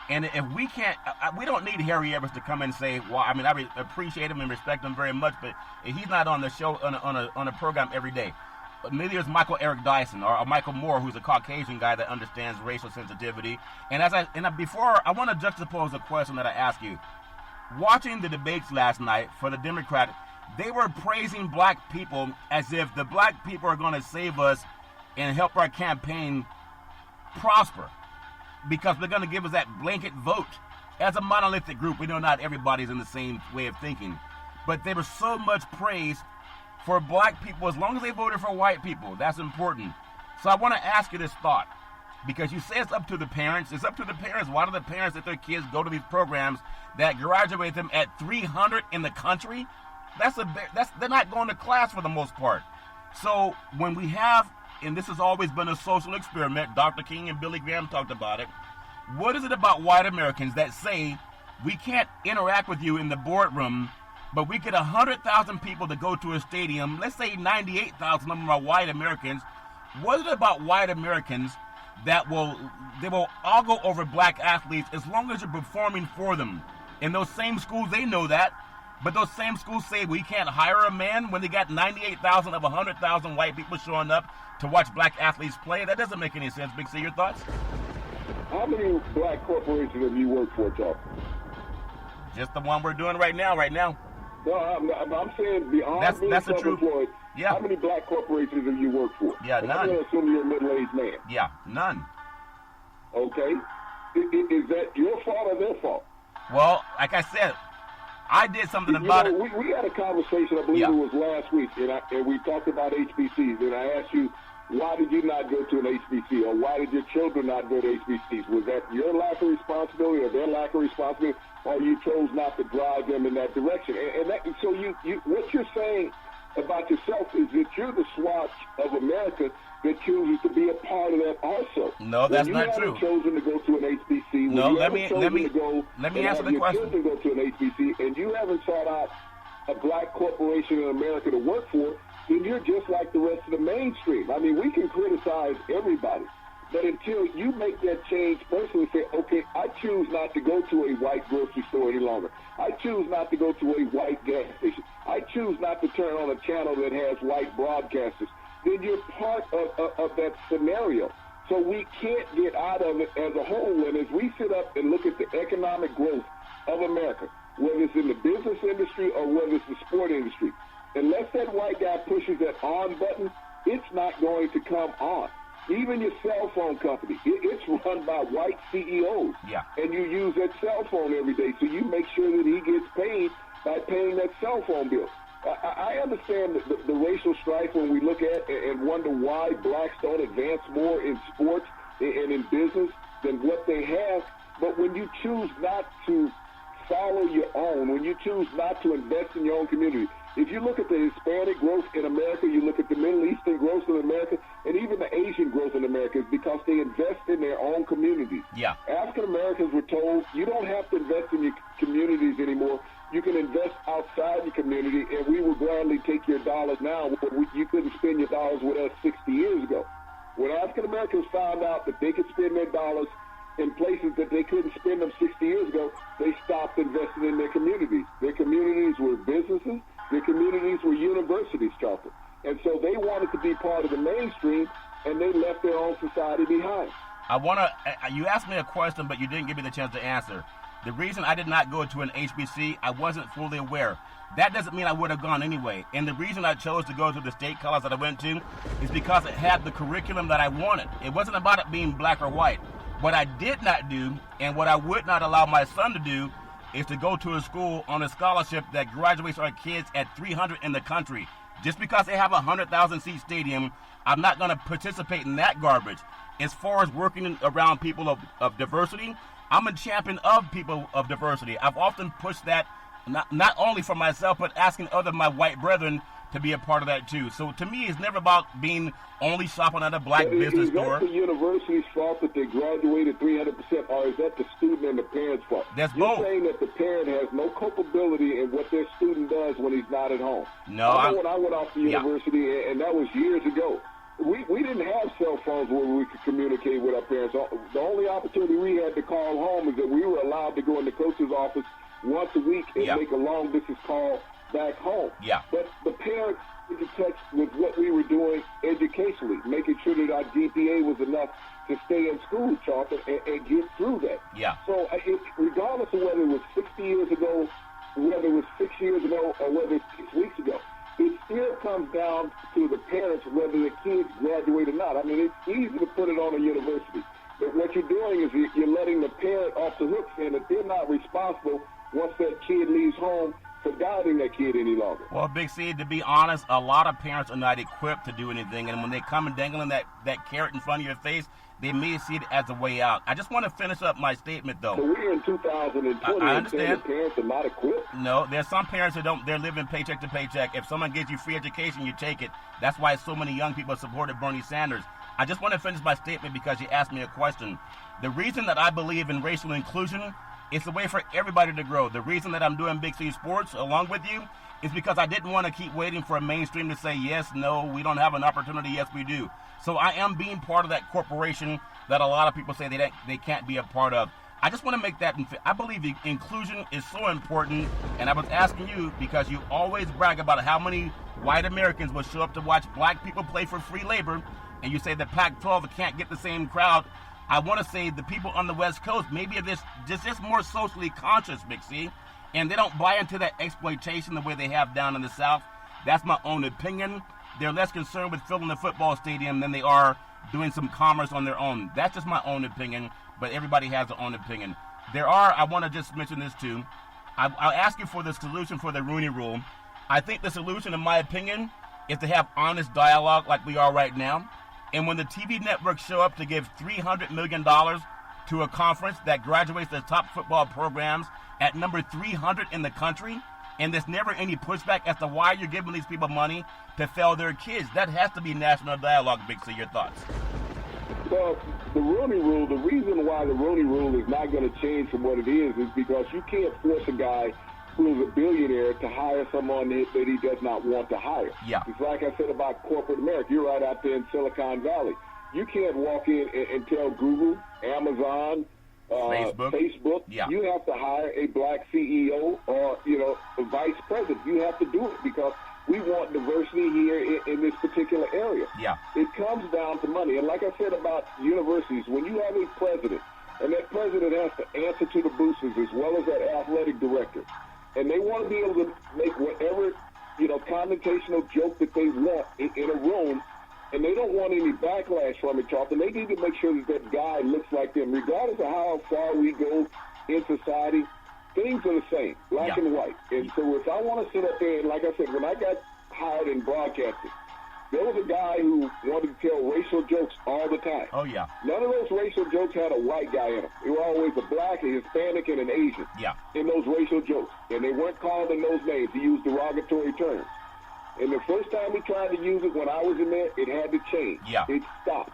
And if we can't, we don't need Harry Evers to come and say, well, I mean, I appreciate him and respect him very much, but he's not on the show, on a program every day. But neither is Michael Eric Dyson or Michael Moore, who's a Caucasian guy that understands racial sensitivity. And before, I want to juxtapose a question that I asked you. Watching the debates last night for the Democrat, they were praising black people as if the black people are going to save us and help our campaign prosper because they're going to give us that blanket vote. As a monolithic group, we know not everybody's in the same way of thinking, but there was so much praise for black people as long as they voted for white people. That's important. So I want to ask you this thought, because you say it's up to the parents. It's up to the parents. Why do the parents let their kids go to these programs that graduate them at 300 in the country? They're not going to class for the most part. So when we have, and this has always been a social experiment, Dr. King and Billy Graham talked about it, what is it about white Americans that say we can't interact with you in the boardroom, but we get 100,000 people to go to a stadium, let's say 98,000 of them are white Americans. What is it about white Americans that they will all go over black athletes as long as you're performing for them? In those same schools, they know that, but those same schools say we can't hire a man when they got 98,000 of 100,000 white people showing up to watch black athletes play. That doesn't make any sense. Big C, your thoughts? How many black corporations have you worked for, Charles? Just the one we're doing right now. No, I'm saying beyond being self-employed, yeah. How many black corporations have you worked for? Yeah, none. I'm going to assume you're a middle-aged man. Yeah, none. Okay. Is that your fault or their fault? Well, like I said, I did something about it. We had a conversation, I believe it was last week, and we talked about HBCs, and I asked you, why did you not go to an HBC, or why did your children not go to HBCs? Was that your lack of responsibility or their lack of responsibility, or you chose not to drive them in that direction? So what you're saying about yourself is that you're the swatch of America that chooses to be a part of that also. No, that's not true. You haven't chosen to go to an HBC. No, let me answer the question. Children go to an HBC, and you haven't sought out a black corporation in America to work for, then you're just like the rest of the mainstream. I mean, we can criticize everybody, but until you make that change personally, say, okay, I choose not to go to a white grocery store any longer. I choose not to go to a white gas station. I choose not to turn on a channel that has white broadcasters. Then you're part of that scenario. So we can't get out of it as a whole. And as we sit up and look at the economic growth of America, whether it's in the business industry or whether it's the sport industry, unless that white guy pushes that on button, it's not going to come on. Even your cell phone company, it's run by white CEOs. Yeah. And you use that cell phone every day, so you make sure that he gets paid by paying that cell phone bill. I understand the racial strife when we look at and wonder why blacks don't advance more in sports and in business than what they have. But when you choose not to follow your own, when you choose not to invest in your own community, if you look at the Hispanic growth in America, you look at the Middle Eastern growth in America, and even the Asian growth in America, is because they invest in their own communities. Yeah. African Americans were told, you don't have to invest in your communities anymore. You can invest outside your community, and we will gladly take your dollars now. You couldn't spend your dollars with us 60 years ago. When African Americans found out that they could spend their dollars in places that they couldn't spend them 60 years ago, they stopped investing in their communities. Their communities were businesses. Their communities were universities, Charlton. And so they wanted to be part of the mainstream, and they left their own society behind. You asked me a question, but you didn't give me the chance to answer. The reason I did not go to an HBC, I wasn't fully aware. That doesn't mean I would have gone anyway. And the reason I chose to go to the state college that I went to is because it had the curriculum that I wanted. It wasn't about it being black or white. What I did not do, and what I would not allow my son to do, is to go to a school on a scholarship that graduates our kids at 300 in the country. Just because they have a 100,000 seat stadium, I'm not going to participate in that garbage. As far as working around people of diversity, I'm a champion of people of diversity. I've often pushed that, not only for myself, but asking other my white brethren to be a part of that too. So to me, it's never about being only shopping at a black business store. Is that the university's fault that they graduated 300%, or is that the student and the parent's fault? That's You're both. saying that the parent has no culpability in what their student does when he's not at home. No, I know when I went off to university, and that was years ago, we didn't have cell phones where we could communicate with our parents. The only opportunity we had to call home is that we were allowed to go in the coach's office once a week and make a long-distance call back home. Yeah. But the parents in touch with what we were doing educationally, making sure that our GPA was enough to stay in school, Charlton, and get through that. Yeah. So regardless of whether it was 60 years ago, whether it was 6 years ago, or whether it's 6 weeks ago, comes down to the parents whether the kids graduate or not. I mean, it's easy to put it on a university. But what you're doing is you're letting the parent off the hook, saying that they're not responsible once that kid leaves home for guiding that kid any longer. Well, Big C, to be honest, a lot of parents are not equipped to do anything. And when they come and dangling that carrot in front of your face, they may see it as a way out. I just want to finish up my statement, though. So we're in 2020 I and saying understand. the parents are not equipped? No, there's some parents that they're living paycheck to paycheck. If someone gives you free education, you take it. That's why so many young people supported Bernie Sanders. I just want to finish my statement because you asked me a question. The reason that I believe in racial inclusion is a way for everybody to grow. The reason that I'm doing Big C Sports along with you is because I didn't want to keep waiting for a mainstream to say, yes, no, we don't have an opportunity, yes, we do. So I am being part of that corporation that a lot of people say they can't be a part of. I just want to make that, I believe inclusion is so important, and I was asking you because you always brag about how many white Americans will show up to watch black people play for free labor, and you say the Pac-12 can't get the same crowd. I want to say the people on the West Coast maybe are just more socially conscious, Big C, and they don't buy into that exploitation the way they have down in the South. That's my own opinion. They're less concerned with filling the football stadium than they are doing some commerce on their own. That's just my own opinion, but everybody has their own opinion. I want to just mention this too. I'll ask you for the solution for the Rooney Rule. I think the solution, in my opinion, is to have honest dialogue like we are right now. And when the TV networks show up to give $300 million to a conference that graduates the top football programs at number 300 in the country, and there's never any pushback as to why you're giving these people money to fail their kids, that has to be national dialogue, Big C. Your thoughts? Well, the Rooney Rule, the reason why the Rooney Rule is not going to change from what it is because you can't force a guy who's a billionaire to hire someone that he does not want to hire. Yeah. It's like I said about corporate America. You're right out there in Silicon Valley. You can't walk in and tell Google, Amazon, Facebook, yeah. You have to hire a black CEO or, a vice president. You have to do it because we want diversity here in this particular area. Yeah. It comes down to money. And like I said about universities, when you have a president, and that president has to answer to the boosters as well as that athletic director, and they want to be able to make whatever, connotational joke that they want in a room, and they don't want any backlash from it, Charlton. They need to make sure that guy looks like them. Regardless of how far we go in society, things are the same, black and white. And so if I want to sit up there, and like I said, when I got hired in broadcasting, there was a guy who wanted to tell racial jokes all the time. Oh, yeah. None of those racial jokes had a white guy in them. They were always a black, a Hispanic, and an Asian in those racial jokes. And they weren't called in those names. He used derogatory terms. And the first time he tried to use it when I was in there, it had to change. Yeah. It stopped.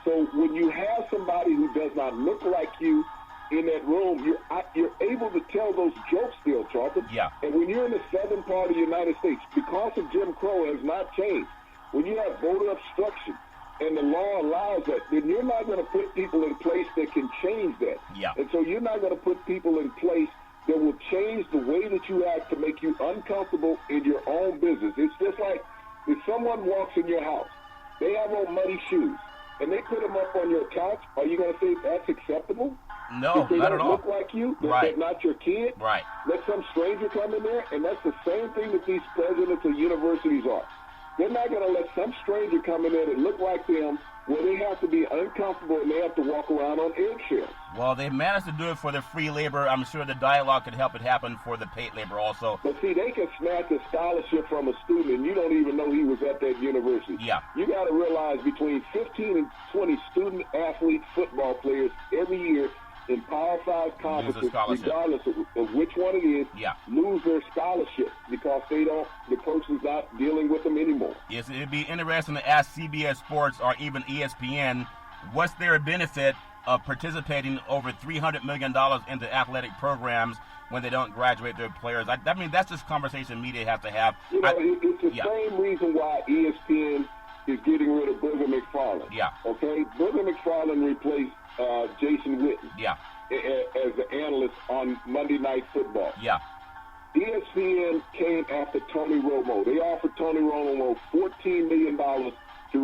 So when you have somebody who does not look like you in that room, you're able to tell those jokes still, Charlton. Yeah. And when you're in the southern part of the United States, because of Jim Crow, it has not changed. When you have voter obstruction and the law allows that, then you're not going to put people in place that can change that. Yeah. And so you're not going to put people in place that will change the way that you act to make you uncomfortable in your own business. It's just like if someone walks in your house, they have on muddy shoes, and they put them up on your couch, are you going to say that's acceptable? No, if they not don't at all. look like you, that Right. they're not your kid? Right. Let some stranger come in there, and that's the same thing that these presidents of universities are. They're not going to let some stranger come in there that look like them where they have to be uncomfortable and they have to walk around on eggshells. Well, they've managed to do it for the free labor. I'm sure the dialogue could help it happen for the paid labor also. But see, they can snatch a scholarship from a student and you don't even know he was at that university. Yeah. You got to realize between 15 and 20 student athlete football players every year in Power 5 conferences, regardless of which one it is, lose their scholarship because the coach is not dealing with them anymore. Yes, it'd be interesting to ask CBS Sports or even ESPN, what's their benefit of participating over $300 million into athletic programs when they don't graduate their players? I mean, that's just conversation media has to have. It's the same reason why ESPN is getting rid of Booger McFarland. Yeah. Okay? Booger McFarland replaced Jason Witten as the analyst on Monday Night Football. Yeah. ESPN came after Tony Romo. They offered Tony Romo $14 million to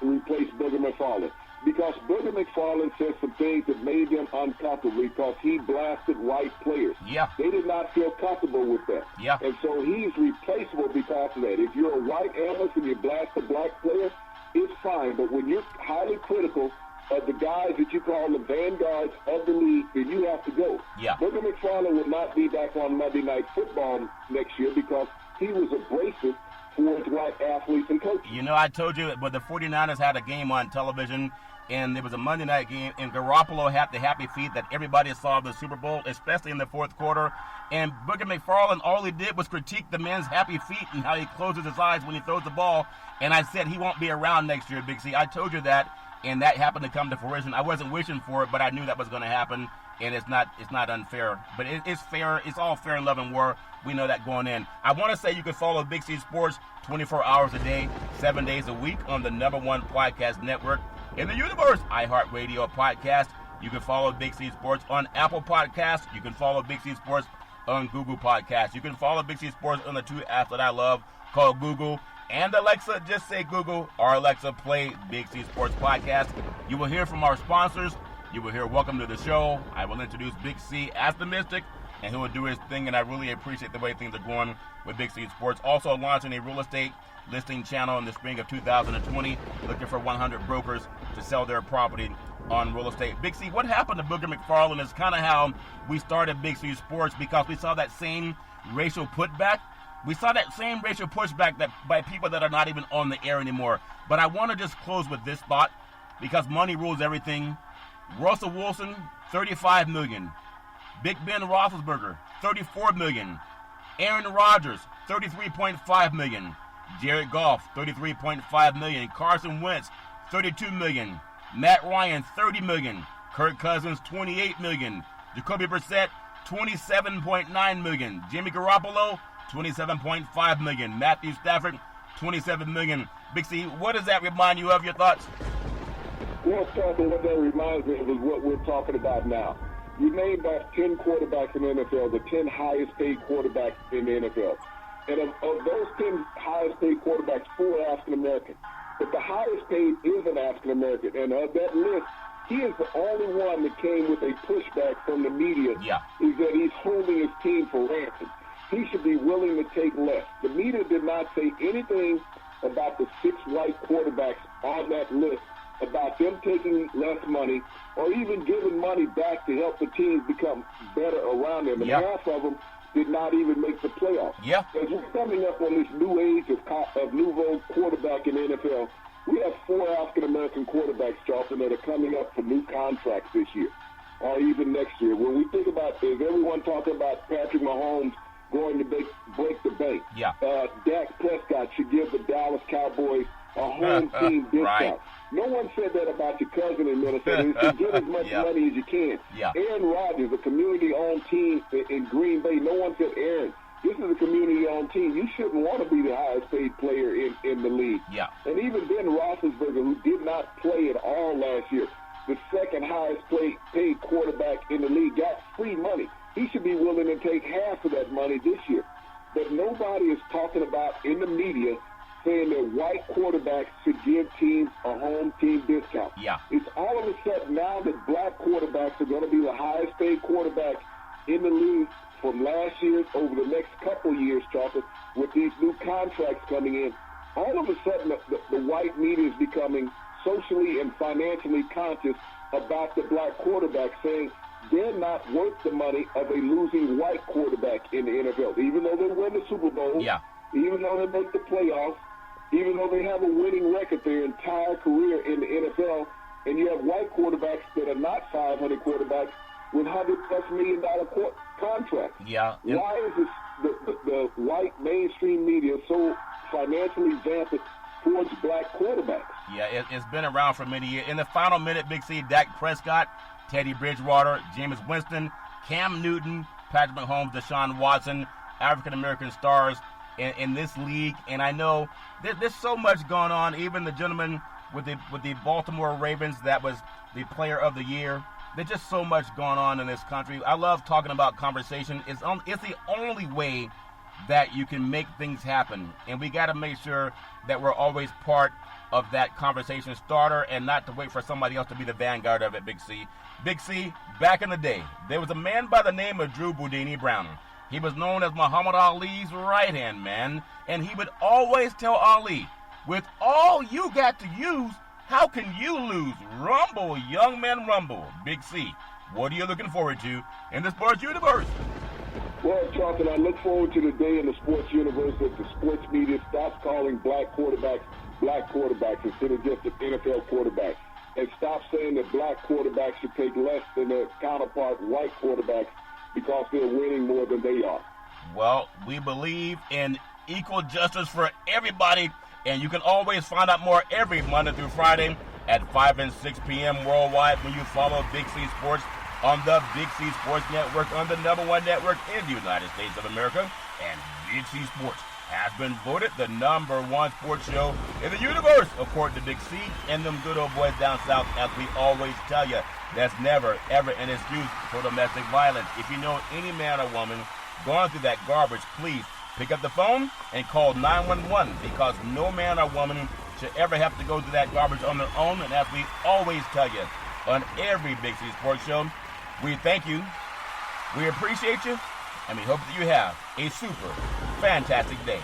replace Booger McFarland. because Booger McFarland said some things that made them uncomfortable because he blasted white players. Yeah. They did not feel comfortable with that. Yeah. And so he's replaceable because of that. If you're a white analyst and you blast a black player, it's fine. But when you're highly critical of the guys that you call the vanguards of the league, then you have to go. Yeah. Booger McFarland will not be back on Monday Night Football next year because he was abrasive towards white athletes and coaches. You know, I told you, but the 49ers had a game on television, and it was a Monday night game, and Garoppolo had the happy feet that everybody saw the Super Bowl, especially in the fourth quarter. And Booger McFarland, all he did was critique the man's happy feet and how he closes his eyes when he throws the ball. And I said he won't be around next year, Big C. I told you that, and that happened to come to fruition. I wasn't wishing for it, but I knew that was going to happen. And it's not unfair. But it's fair. It's all fair in love and war. We know that going in. I want to say you can follow Big C Sports 24 hours a day, 7 days a week on the #1 podcast network in the universe, iHeartRadio podcast. You can follow Big C Sports on Apple Podcasts. You can follow Big C Sports on Google Podcasts. You can follow Big C Sports on the two apps that I love called Google and Alexa. Just say Google or Alexa, play Big C Sports Podcast. You will hear from our sponsors. You will hear welcome to the show. I will introduce Big C as the Mystic, and he will do his thing, and I really appreciate the way things are going with Big C Sports. Also launching a real estate listing channel in the spring of 2020, looking for 100 brokers to sell their property on real estate. Big C, what happened to Booger McFarland is kind of how we started Big C Sports, because we saw that same racial putback. We saw that same racial pushback that by people that are not even on the air anymore. But I want to just close with this thought, because money rules everything. Russell Wilson, $35 million. Big Ben Roethlisberger, $34 million. Aaron Rodgers, $33.5 million. Jared Goff, $33.5 million. Carson Wentz, $32 million. Matt Ryan, $30 million. Kirk Cousins, $28 million. Jacoby Brissett, $27.9 million. Jimmy Garoppolo, $27.5 million. Matthew Stafford, $27 million. Big C, what does that remind you of? Your thoughts? Well, talking what that reminds me of is what we're talking about now. You named off 10 quarterbacks in the NFL, the 10 highest paid quarterbacks in the NFL. And of those 10 highest paid quarterbacks, 4 are African American. But the highest paid is an African American. And of that list, he is the only one that came with a pushback from the media. Yeah. Is that he's holding his team for ransom. He should be willing to take less. The media did not say anything about the 6 white quarterbacks on that list, about them taking less money or even giving money back to help the teams become better around them. And half of them did not even make the playoffs. Yeah. As we're coming up on this new age of nouveau quarterback in the NFL, we have 4 African-American quarterbacks, Charlton, that are coming up for new contracts this year or even next year. When we think about, is everyone talking about Patrick Mahomes going to break the bank? Yeah. Dak Prescott should give the Dallas Cowboys a home team discount. Right. No one said that about your cousin in Minnesota. You get as much money as you can. Yeah. Aaron Rodgers, a community-owned team in Green Bay. No one said, Aaron, this is a community-owned team. You shouldn't want to be the highest-paid player in the league. Yeah. And even Ben Roethlisberger, who did not play at all last year, the second highest-paid quarterback in the league, got free money. He should be willing to take half of that money this year. But nobody is talking about in the media saying that white quarterbacks should give teams a home team discount. Yeah. It's all of a sudden now that black quarterbacks are going to be the highest paid quarterbacks in the league from last year over the next couple years, Charlton, with these new contracts coming in. All of a sudden the white media is becoming socially and financially conscious about the black quarterback, saying they're not worth the money of a losing white quarterback in the NFL. Even though they win the Super Bowl, even though they make the playoffs, even though they have a winning record their entire career in the NFL, and you have white quarterbacks that are not 500 quarterbacks with $100+ million contracts. Yeah. Why is this, the white mainstream media so financially vamped towards black quarterbacks? Yeah, it's been around for many years. In the final minute, Big C, Dak Prescott, Teddy Bridgewater, Jameis Winston, Cam Newton, Patrick Mahomes, Deshaun Watson, African-American stars in this league. And I know there's so much going on. Even the gentleman with the Baltimore Ravens that was the player of the year. There's just so much going on in this country. I love talking about conversation. It's the only way that you can make things happen. And we got to make sure that we're always part of that conversation starter and not to wait for somebody else to be the vanguard of it, Big C. Big C, back in the day, there was a man by the name of Drew Boudini Brown. He was known as Muhammad Ali's right-hand man, and he would always tell Ali, with all you got to use, how can you lose? Rumble, young man, rumble. Big C, what are you looking forward to in the sports universe? Well, Charlton, I look forward to the day in the sports universe that the sports media stops calling black quarterbacks instead of just the NFL quarterback, and stop saying that black quarterbacks should take less than their counterpart white quarterbacks because they're winning more than they are. Well, we believe in equal justice for everybody, and you can always find out more every Monday through Friday at 5 and 6 p.m. worldwide when you follow Big C Sports on the Big C Sports Network, on the #1 network in the United States of America. And Big C Sports has been voted the #1 sports show in the universe, according to Big C and them good old boys down south. As we always tell you, that's never, ever an excuse for domestic violence. If you know any man or woman going through that garbage, please pick up the phone and call 911, because no man or woman should ever have to go through that garbage on their own. And as we always tell you on every Big C Sports show, we thank you, we appreciate you, and we hope that you have a super fantastic day.